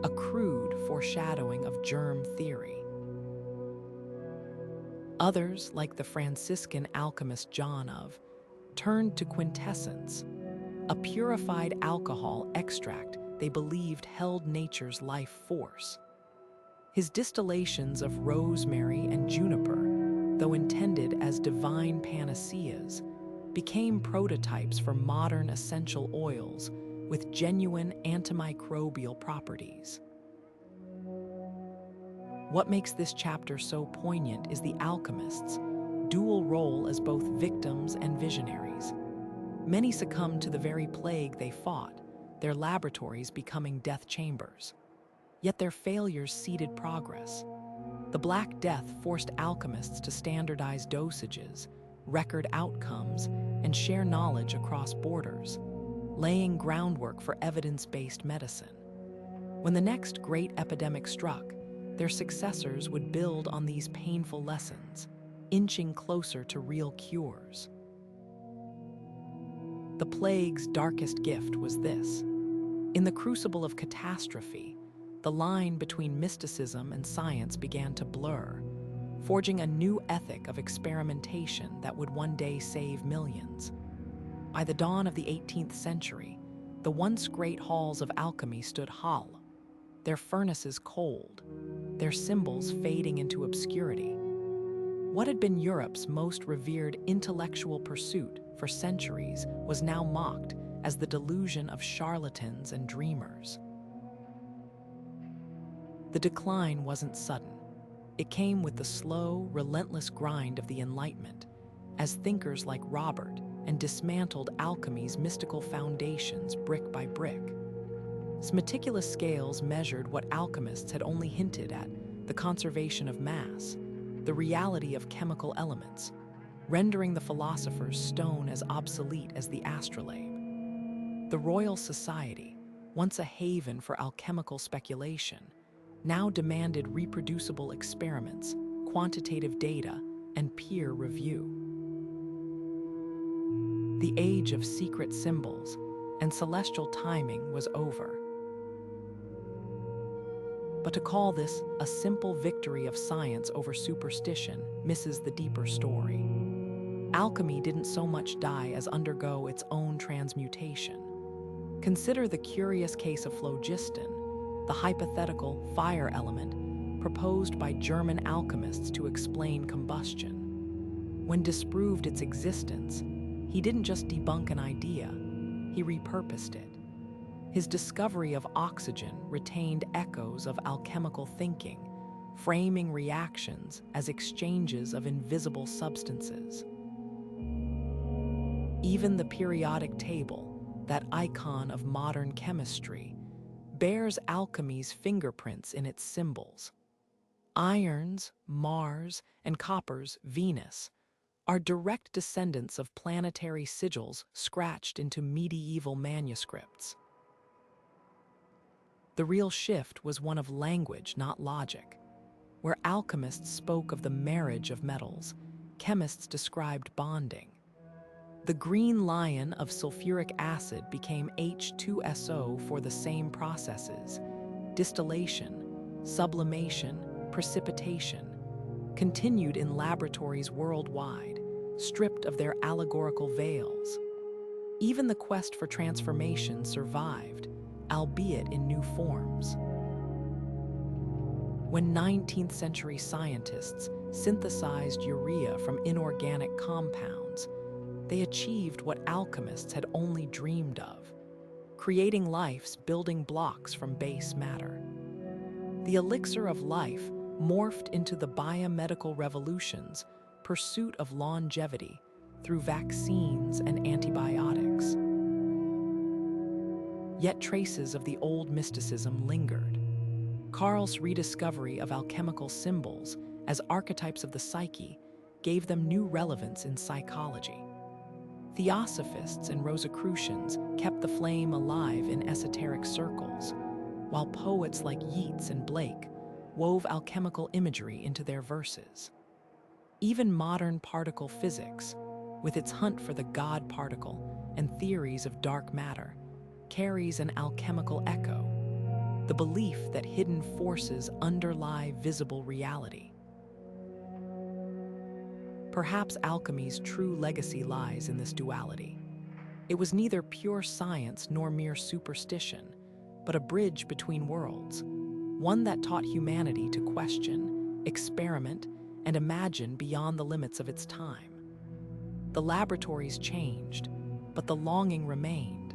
a crude foreshadowing of germ theory. Others, like the Franciscan alchemist John of turned to quintessence, a purified alcohol extract they believed held nature's life force. His distillations of rosemary and juniper, though intended as divine panaceas, became prototypes for modern essential oils with genuine antimicrobial properties. What makes this chapter so poignant is the alchemists' dual role as both victims and visionaries. Many succumbed to the very plague they fought, their laboratories becoming death chambers. Yet their failures seeded progress. The Black Death forced alchemists to standardize dosages, record outcomes, and share knowledge across borders, laying groundwork for evidence-based medicine. When the next great epidemic struck, their successors would build on these painful lessons, inching closer to real cures. The plague's darkest gift was this. In the crucible of catastrophe, the line between mysticism and science began to blur, forging a new ethic of experimentation that would one day save millions. By the dawn of the 18th century, the once great halls of alchemy stood hollow, their furnaces cold, their symbols fading into obscurity. What had been Europe's most revered intellectual pursuit for centuries was now mocked as the delusion of charlatans and dreamers. The decline wasn't sudden. It came with the slow, relentless grind of the Enlightenment, as thinkers like Robert and dismantled alchemy's mystical foundations brick by brick. Its meticulous scales measured what alchemists had only hinted at: the conservation of mass, the reality of chemical elements, rendering the philosopher's stone as obsolete as the astrolabe. The Royal Society, once a haven for alchemical speculation, now demanded reproducible experiments, quantitative data, and peer review. The age of secret symbols and celestial timing was over. But to call this a simple victory of science over superstition misses the deeper story. Alchemy didn't so much die as undergo its own transmutation. Consider the curious case of phlogiston, the hypothetical fire element proposed by German alchemists to explain combustion. When disproved its existence, he didn't just debunk an idea, he repurposed it. His discovery of oxygen retained echoes of alchemical thinking, framing reactions as exchanges of invisible substances. Even the periodic table, that icon of modern chemistry, bears alchemy's fingerprints in its symbols. Iron's, Mars, and copper's, Venus, are direct descendants of planetary sigils scratched into medieval manuscripts. The real shift was one of language, not logic. Where alchemists spoke of the marriage of metals, chemists described bonding. The green lion of sulfuric acid became H2SO for the same processes: distillation, sublimation, precipitation, continued in laboratories worldwide, stripped of their allegorical veils. Even the quest for transformation survived, albeit in new forms. When 19th century scientists synthesized urea from inorganic compounds, they achieved what alchemists had only dreamed of: creating life's building blocks from base matter. The Elixir of Life morphed into the biomedical revolution's pursuit of longevity through vaccines and antibiotics. Yet traces of the old mysticism lingered. Carl's rediscovery of alchemical symbols as archetypes of the psyche gave them new relevance in psychology. Theosophists and Rosicrucians kept the flame alive in esoteric circles, while poets like Yeats and Blake wove alchemical imagery into their verses. Even modern particle physics, with its hunt for the God particle and theories of dark matter, carries an alchemical echo: the belief that hidden forces underlie visible reality. Perhaps alchemy's true legacy lies in this duality. It was neither pure science nor mere superstition, but a bridge between worlds, one that taught humanity to question, experiment, and imagine beyond the limits of its time. The laboratories changed, but the longing remained,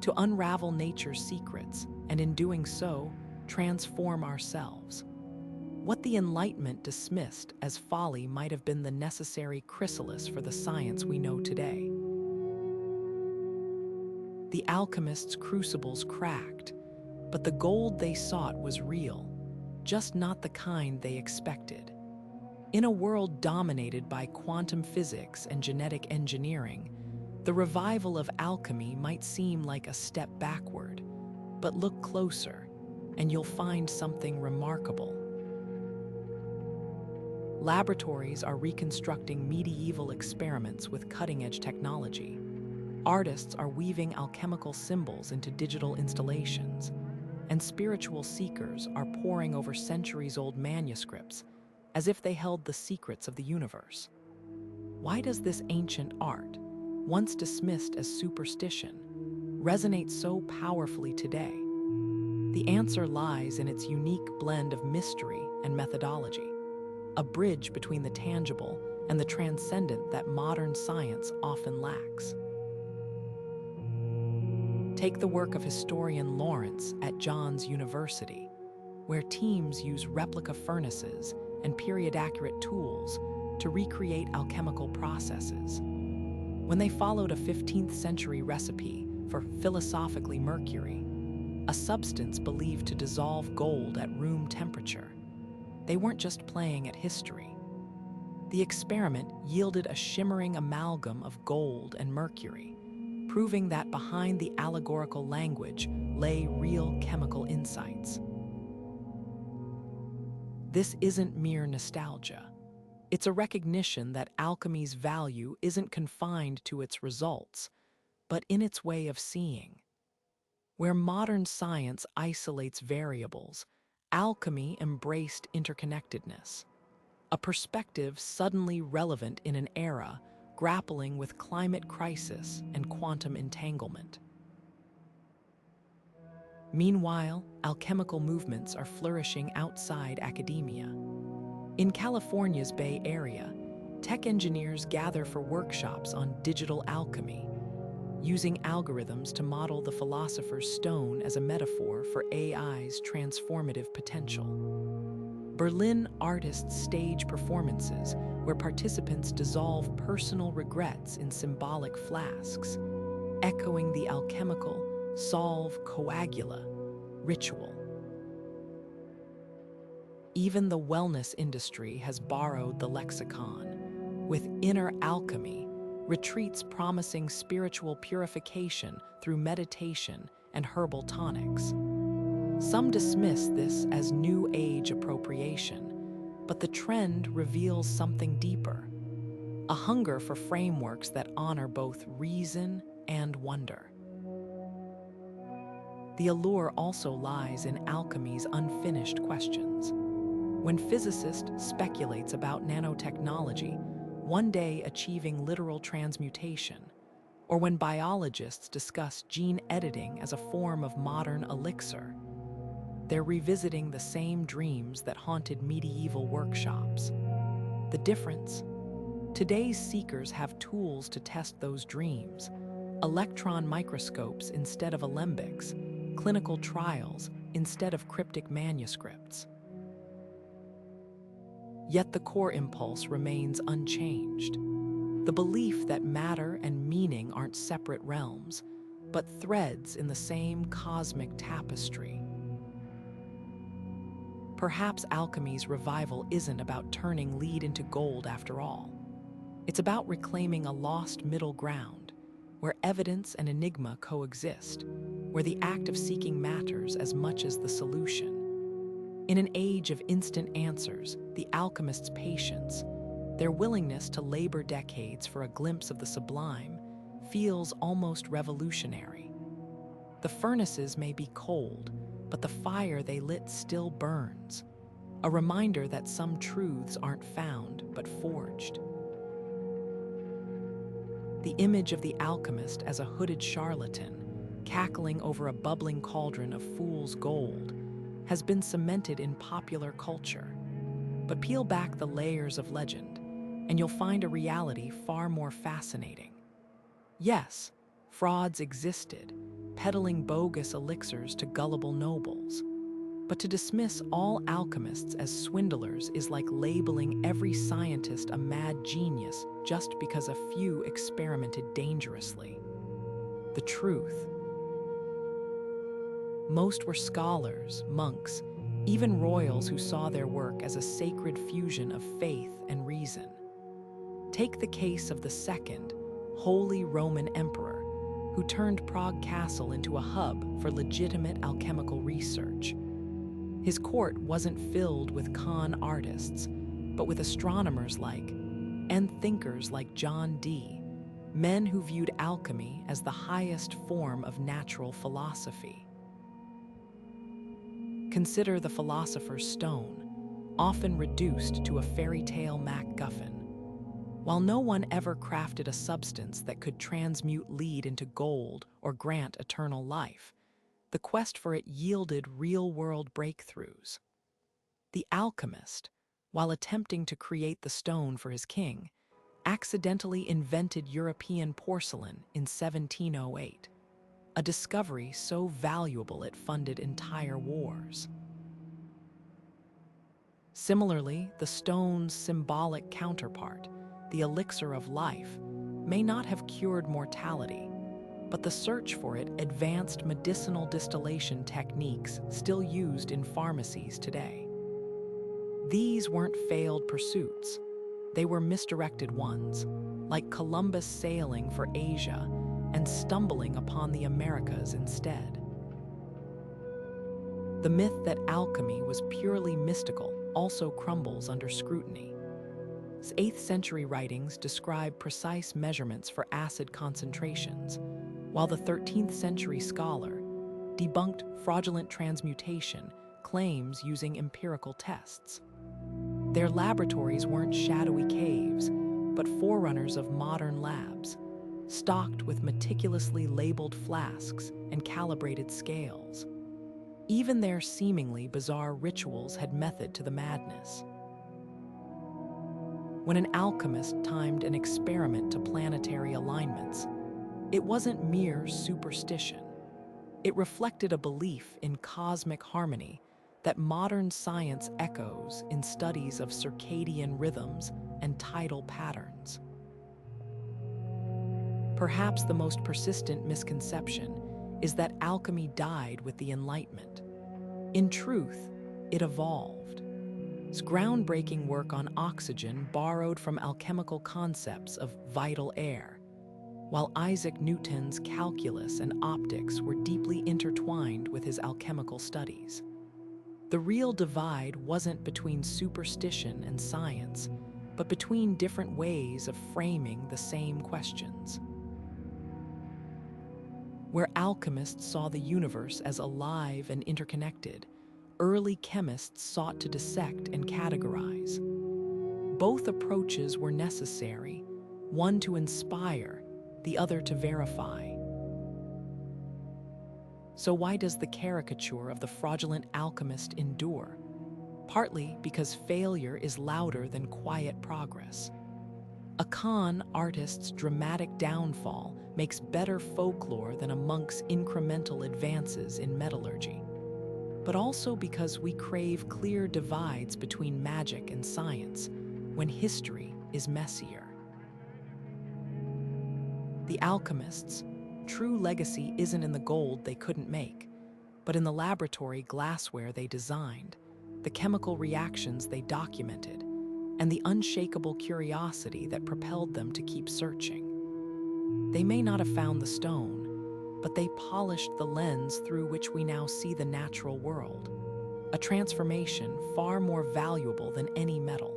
to unravel nature's secrets and, in doing so, transform ourselves. What the Enlightenment dismissed as folly might have been the necessary chrysalis for the science we know today. The alchemists' crucibles cracked, but the gold they sought was real, just not the kind they expected. In a world dominated by quantum physics and genetic engineering, the revival of alchemy might seem like a step backward, but look closer, and you'll find something remarkable. Laboratories are reconstructing medieval experiments with cutting-edge technology. Artists are weaving alchemical symbols into digital installations, and spiritual seekers are poring over centuries-old manuscripts as if they held the secrets of the universe. Why does this ancient art, once dismissed as superstition, resonate so powerfully today? The answer lies in its unique blend of mystery and methodology, a bridge between the tangible and the transcendent that modern science often lacks. Take the work of historian Lawrence at Johns University, where teams use replica furnaces and period-accurate tools to recreate alchemical processes. When they followed a 15th century recipe for philosophically mercury, a substance believed to dissolve gold at room temperature, they weren't just playing at history. The experiment yielded a shimmering amalgam of gold and mercury, proving that behind the allegorical language lay real chemical insights. This isn't mere nostalgia. It's a recognition that alchemy's value isn't confined to its results, but in its way of seeing. Where modern science isolates variables, alchemy embraced interconnectedness, a perspective suddenly relevant in an era grappling with climate crisis and quantum entanglement. Meanwhile, alchemical movements are flourishing outside academia. In California's Bay Area, tech engineers gather for workshops on digital alchemy, using algorithms to model the philosopher's stone as a metaphor for AI's transformative potential. Berlin artists stage performances where participants dissolve personal regrets in symbolic flasks, echoing the alchemical solve coagula ritual. Even the wellness industry has borrowed the lexicon, with inner alchemy, retreats promising spiritual purification through meditation and herbal tonics. Some dismiss this as New Age appropriation, but the trend reveals something deeper, a hunger for frameworks that honor both reason and wonder. The allure also lies in alchemy's unfinished questions. When physicists speculate about nanotechnology, one day achieving literal transmutation, or when biologists discuss gene editing as a form of modern elixir, they're revisiting the same dreams that haunted medieval workshops. The difference? Today's seekers have tools to test those dreams, electron microscopes instead of alembics, clinical trials instead of cryptic manuscripts. Yet the core impulse remains unchanged. The belief that matter and meaning aren't separate realms, but threads in the same cosmic tapestry. Perhaps alchemy's revival isn't about turning lead into gold after all. It's about reclaiming a lost middle ground, where evidence and enigma coexist, where the act of seeking matters as much as the solution. In an age of instant answers, the alchemist's patience, their willingness to labor decades for a glimpse of the sublime, feels almost revolutionary. The furnaces may be cold, but the fire they lit still burns, a reminder that some truths aren't found but forged. The image of the alchemist as a hooded charlatan, cackling over a bubbling cauldron of fool's gold, has been cemented in popular culture. But peel back the layers of legend, and you'll find a reality far more fascinating. Yes, frauds existed, peddling bogus elixirs to gullible nobles. But to dismiss all alchemists as swindlers is like labeling every scientist a mad genius just because a few experimented dangerously. The truth: most were scholars, monks, even royals who saw their work as a sacred fusion of faith and reason. Take the case of the second, Holy Roman Emperor, who turned Prague Castle into a hub for legitimate alchemical research. His court wasn't filled with con artists, but with astronomers and thinkers like John Dee, men who viewed alchemy as the highest form of natural philosophy. Consider the Philosopher's Stone, often reduced to a fairy tale MacGuffin. While no one ever crafted a substance that could transmute lead into gold or grant eternal life, the quest for it yielded real-world breakthroughs. The alchemist, while attempting to create the stone for his king, accidentally invented European porcelain in 1708, a discovery so valuable it funded entire wars. Similarly, the stone's symbolic counterpart, the Elixir of Life, may not have cured mortality, but the search for it advanced medicinal distillation techniques still used in pharmacies today. These weren't failed pursuits. They were misdirected ones, like Columbus sailing for Asia and stumbling upon the Americas instead. The myth that alchemy was purely mystical also crumbles under scrutiny. 8th century writings describe precise measurements for acid concentrations, while the 13th century scholar debunked fraudulent transmutation claims using empirical tests. Their laboratories weren't shadowy caves, but forerunners of modern labs, stocked with meticulously labeled flasks and calibrated scales. Even their seemingly bizarre rituals had method to the madness. When an alchemist timed an experiment to planetary alignments, it wasn't mere superstition. It reflected a belief in cosmic harmony that modern science echoes in studies of circadian rhythms and tidal patterns. Perhaps the most persistent misconception is that alchemy died with the Enlightenment. In truth, it evolved. Its groundbreaking work on oxygen borrowed from alchemical concepts of vital air, while Isaac Newton's calculus and optics were deeply intertwined with his alchemical studies. The real divide wasn't between superstition and science, but between different ways of framing the same questions. Where alchemists saw the universe as alive and interconnected, early chemists sought to dissect and categorize. Both approaches were necessary, one to inspire, the other to verify. So why does the caricature of the fraudulent alchemist endure? Partly because failure is louder than quiet progress. A con artist's dramatic downfall makes better folklore than a monk's incremental advances in metallurgy. But also because we crave clear divides between magic and science, when history is messier. The alchemists' true legacy isn't in the gold they couldn't make, but in the laboratory glassware they designed, the chemical reactions they documented, and the unshakable curiosity that propelled them to keep searching. They may not have found the stone, but they polished the lens through which we now see the natural world, a transformation far more valuable than any metal.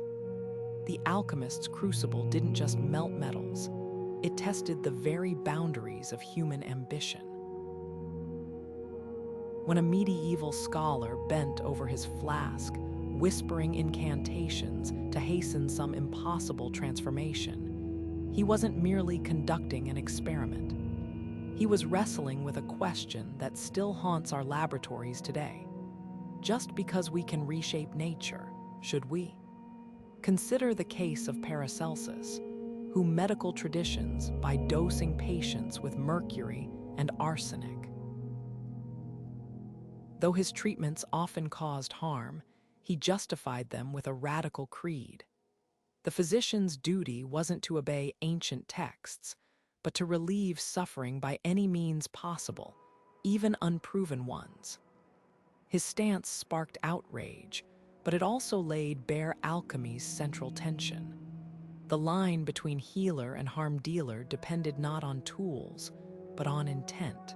The alchemist's crucible didn't just melt metals, it tested the very boundaries of human ambition. When a medieval scholar bent over his flask, whispering incantations to hasten some impossible transformation, He wasn't merely conducting an experiment. He was wrestling with a question that still haunts our laboratories today. Just because we can reshape nature, should we? Consider the case of Paracelsus, who medical traditions by dosing patients with mercury and arsenic. Though his treatments often caused harm, he justified them with a radical creed. The physician's duty wasn't to obey ancient texts, but to relieve suffering by any means possible, even unproven ones. His stance sparked outrage, but it also laid bare alchemy's central tension. The line between healer and harm dealer depended not on tools, but on intent.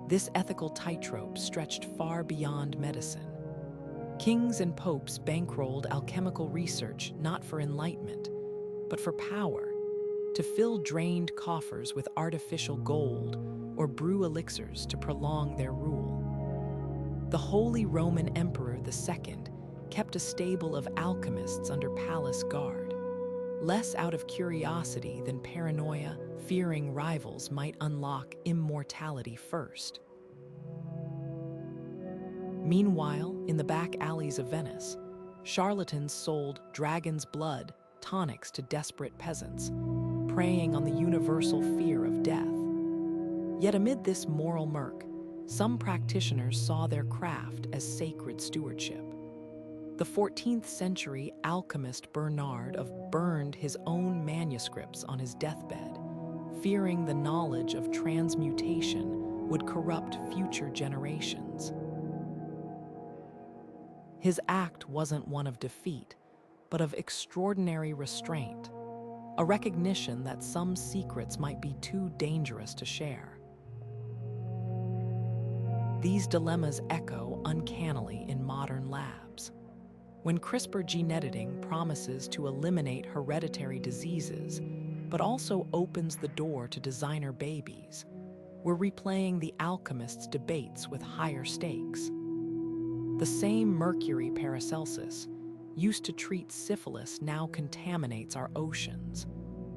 This ethical tightrope stretched far beyond medicine. Kings and popes bankrolled alchemical research not for enlightenment, but for power, to fill drained coffers with artificial gold or brew elixirs to prolong their rule. The Holy Roman Emperor II kept a stable of alchemists under palace guard, less out of curiosity than paranoia, fearing rivals might unlock immortality first. Meanwhile, in the back alleys of Venice, charlatans sold dragon's blood tonics to desperate peasants, preying on the universal fear of death. Yet amid this moral murk, some practitioners saw their craft as sacred stewardship. The 14th century alchemist Bernard of burned his own manuscripts on his deathbed, fearing the knowledge of transmutation would corrupt future generations. His act wasn't one of defeat, but of extraordinary restraint, a recognition that some secrets might be too dangerous to share. These dilemmas echo uncannily in modern labs. When CRISPR gene editing promises to eliminate hereditary diseases, but also opens the door to designer babies, we're replaying the alchemists' debates with higher stakes. The same Mercury Paracelsus used to treat syphilis now contaminates our oceans,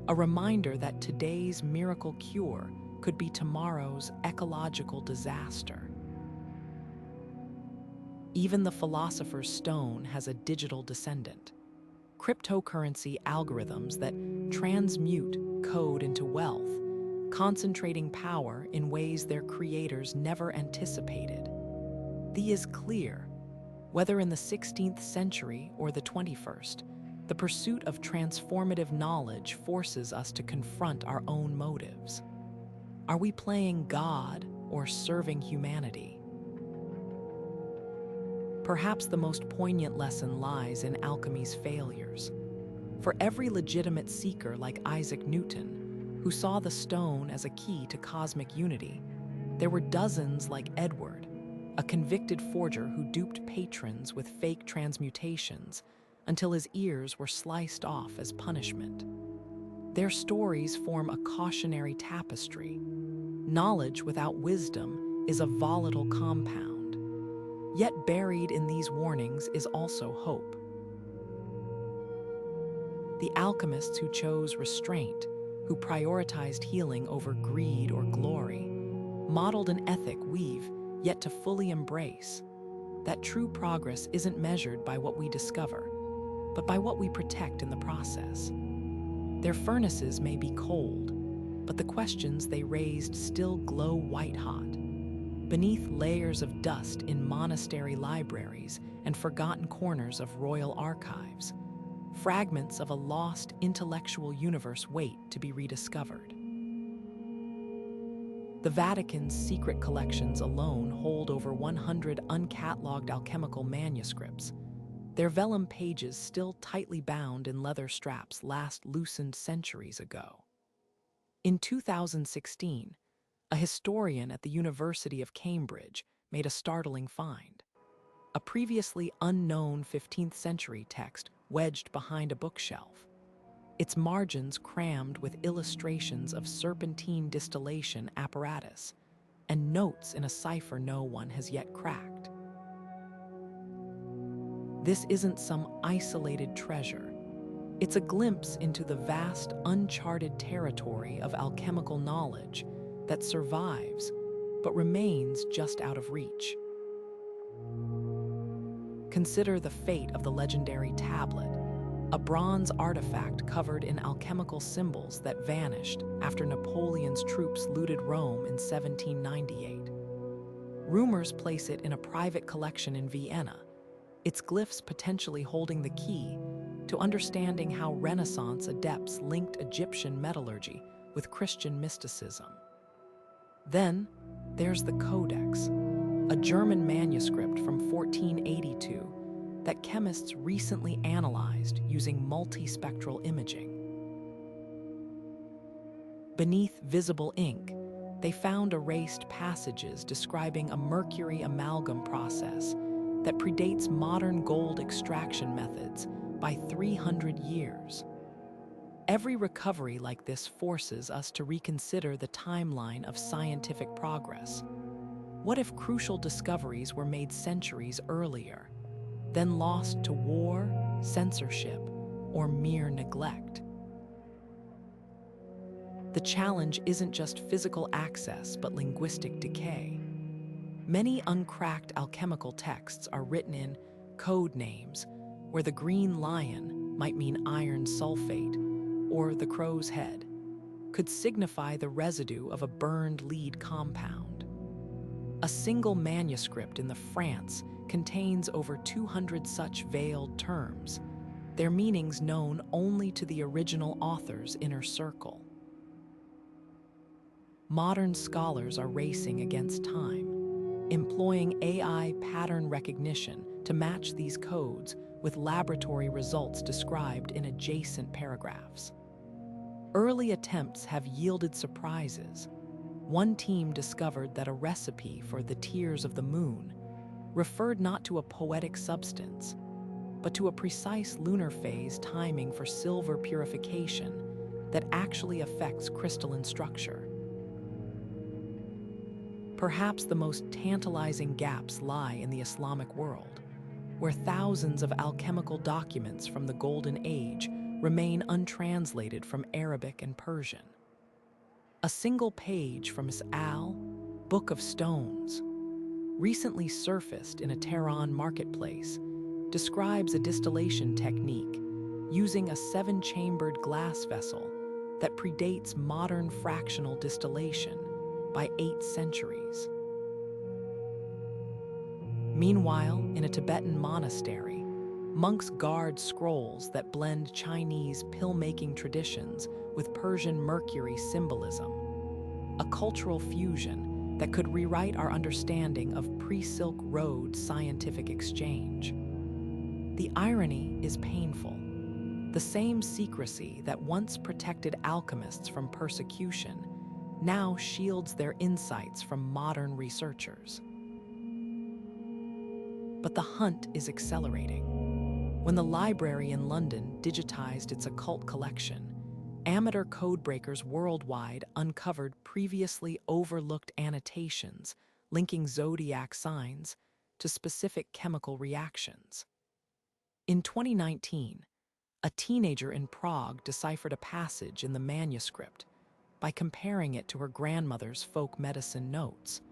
a reminder that today's miracle cure could be tomorrow's ecological disaster. Even the Philosopher's Stone has a digital descendant. Cryptocurrency algorithms that transmute code into wealth, concentrating power in ways their creators never anticipated. The is clear, whether in the 16th century or the 21st, the pursuit of transformative knowledge forces us to confront our own motives. Are we playing God or serving humanity? Perhaps the most poignant lesson lies in alchemy's failures. For every legitimate seeker like Isaac Newton, who saw the stone as a key to cosmic unity, there were dozens like Edward, a convicted forger who duped patrons with fake transmutations until his ears were sliced off as punishment. Their stories form a cautionary tapestry. Knowledge without wisdom is a volatile compound. Yet buried in these warnings is also hope. The alchemists who chose restraint, who prioritized healing over greed or glory, modeled an ethic we've yet to fully embrace, that true progress isn't measured by what we discover, but by what we protect in the process. Their furnaces may be cold, but the questions they raised still glow white-hot, beneath layers of dust in monastery libraries and forgotten corners of royal archives. Fragments of a lost intellectual universe wait to be rediscovered. The Vatican's secret collections alone hold over 100 uncatalogued alchemical manuscripts, their vellum pages still tightly bound in leather straps last loosened centuries ago. In 2016, a historian at the University of Cambridge made a startling find. A previously unknown 15th century text wedged behind a bookshelf, its margins crammed with illustrations of serpentine distillation apparatus and notes in a cipher no one has yet cracked. This isn't some isolated treasure. It's a glimpse into the vast, uncharted territory of alchemical knowledge that survives but remains just out of reach. Consider the fate of the legendary tablet, a bronze artifact covered in alchemical symbols that vanished after Napoleon's troops looted Rome in 1798. Rumors place it in a private collection in Vienna, its glyphs potentially holding the key to understanding how Renaissance adepts linked Egyptian metallurgy with Christian mysticism. Then, there's the Codex, a German manuscript from 1482 that chemists recently analyzed using multispectral imaging. Beneath visible ink, they found erased passages describing a mercury amalgam process that predates modern gold extraction methods by 300 years. Every recovery like this forces us to reconsider the timeline of scientific progress. What if crucial discoveries were made centuries earlier, then lost to war, censorship, or mere neglect? The challenge isn't just physical access, but linguistic decay. Many uncracked alchemical texts are written in code names, where the green lion might mean iron sulfate, or the crow's head could signify the residue of a burned lead compound. A single manuscript in the France contains over 200 such veiled terms, their meanings known only to the original author's inner circle. Modern scholars are racing against time, employing AI pattern recognition to match these codes with laboratory results described in adjacent paragraphs. Early attempts have yielded surprises. One team discovered that a recipe for the tears of the moon referred not to a poetic substance, but to a precise lunar phase timing for silver purification that actually affects crystalline structure. Perhaps the most tantalizing gaps lie in the Islamic world, where thousands of alchemical documents from the Golden Age remain untranslated from Arabic and Persian. A single page from Al, Book of Stones, recently surfaced in a Tehran marketplace, describes a distillation technique using a 7-chambered glass vessel that predates modern fractional distillation by 8 centuries. Meanwhile, in a Tibetan monastery, monks guard scrolls that blend Chinese pill-making traditions with Persian mercury symbolism, a cultural fusion that could rewrite our understanding of pre-Silk Road scientific exchange. The irony is painful. The same secrecy that once protected alchemists from persecution now shields their insights from modern researchers. But the hunt is accelerating. When the library in London digitized its occult collection, amateur codebreakers worldwide uncovered previously overlooked annotations linking zodiac signs to specific chemical reactions. In 2019, a teenager in Prague deciphered a passage in the manuscript by comparing it to her grandmother's folk medicine notes,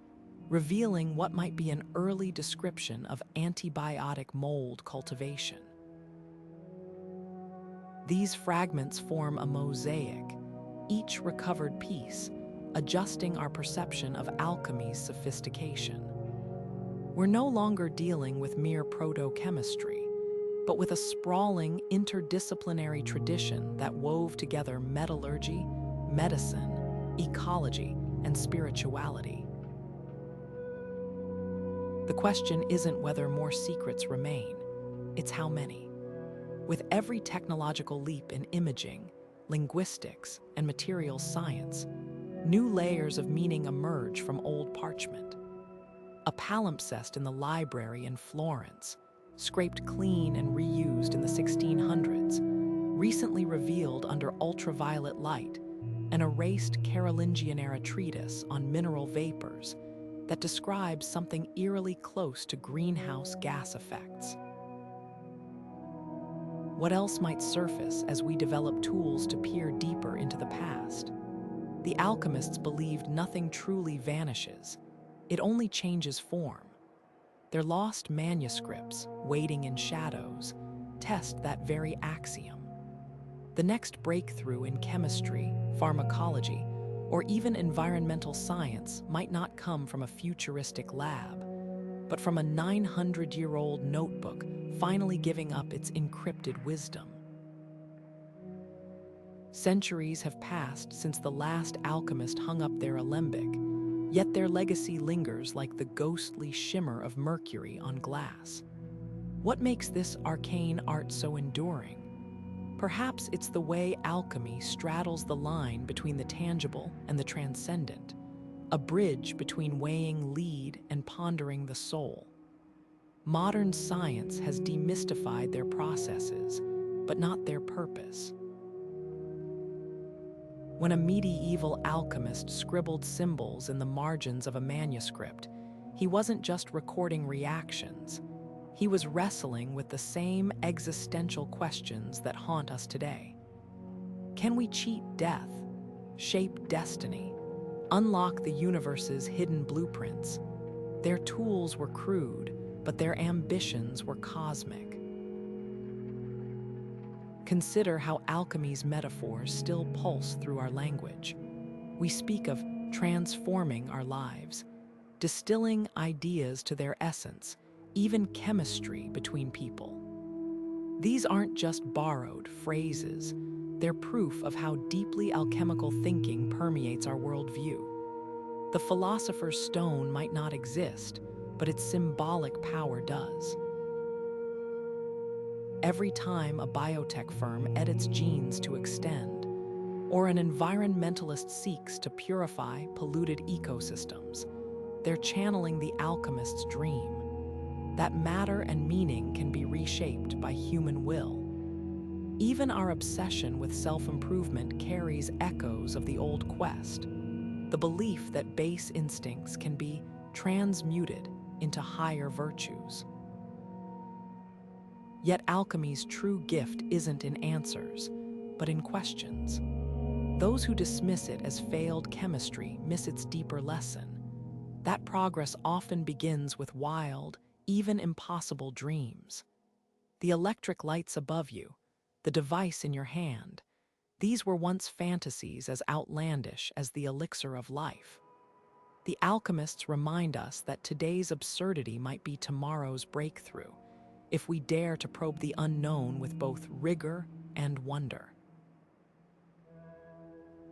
revealing what might be an early description of antibiotic mold cultivation. These fragments form a mosaic, each recovered piece adjusting our perception of alchemy's sophistication. We're no longer dealing with mere proto-chemistry, but with a sprawling interdisciplinary tradition that wove together metallurgy, medicine, ecology, and spirituality. The question isn't whether more secrets remain, it's how many. With every technological leap in imaging, linguistics, and materials science, new layers of meaning emerge from old parchment. A palimpsest in the library in Florence, scraped clean and reused in the 1600s, recently revealed under ultraviolet light an erased Carolingian-era treatise on mineral vapors that describes something eerily close to greenhouse gas effects. What else might surface as we develop tools to peer deeper into the past? The alchemists believed nothing truly vanishes. It only changes form. Their lost manuscripts, waiting in shadows, test that very axiom. The next breakthrough in chemistry, pharmacology, or even environmental science might not come from a futuristic lab, but from a 900-year-old notebook finally giving up its encrypted wisdom. Centuries have passed since the last alchemist hung up their alembic, yet their legacy lingers like the ghostly shimmer of mercury on glass. What makes this arcane art so enduring? Perhaps it's the way alchemy straddles the line between the tangible and the transcendent, a bridge between weighing lead and pondering the soul. Modern science has demystified their processes, but not their purpose. When a medieval alchemist scribbled symbols in the margins of a manuscript, he wasn't just recording reactions. He was wrestling with the same existential questions that haunt us today. Can we cheat death, shape destiny, unlock the universe's hidden blueprints? Their tools were crude, but their ambitions were cosmic. Consider how alchemy's metaphors still pulse through our language. We speak of transforming our lives, distilling ideas to their essence, even chemistry between people. These aren't just borrowed phrases, they're proof of how deeply alchemical thinking permeates our worldview. The philosopher's stone might not exist, but its symbolic power does. Every time a biotech firm edits genes to extend, or an environmentalist seeks to purify polluted ecosystems, they're channeling the alchemist's dream, that matter and meaning can be reshaped by human will. Even our obsession with self-improvement carries echoes of the old quest, the belief that base instincts can be transmuted into higher virtues. Yet alchemy's true gift isn't in answers, but in questions. Those who dismiss it as failed chemistry miss its deeper lesson. That progress often begins with wild, even impossible dreams. The electric lights above you, the device in your hand, these were once fantasies as outlandish as the Elixir of Life. The alchemists remind us that today's absurdity might be tomorrow's breakthrough, if we dare to probe the unknown with both rigor and wonder.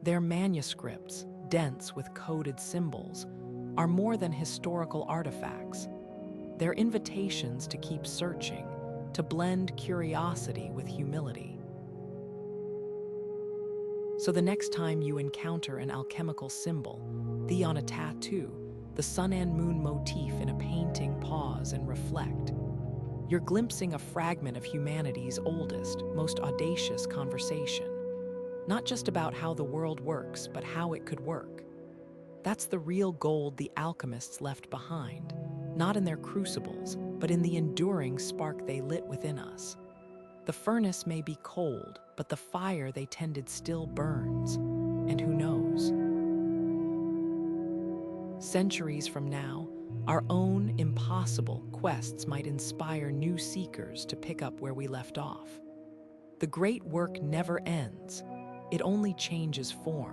Their manuscripts, dense with coded symbols, are more than historical artifacts. They're invitations to keep searching, to blend curiosity with humility. So the next time you encounter an alchemical symbol, the on a tattoo, the sun and moon motif in a painting, pause and reflect. You're glimpsing a fragment of humanity's oldest, most audacious conversation. Not just about how the world works, but how it could work. That's the real gold the alchemists left behind, not in their crucibles, but in the enduring spark they lit within us. The furnace may be cold, but the fire they tended still burns. And who knows? Centuries from now, our own impossible quests might inspire new seekers to pick up where we left off. The great work never ends. It only changes form.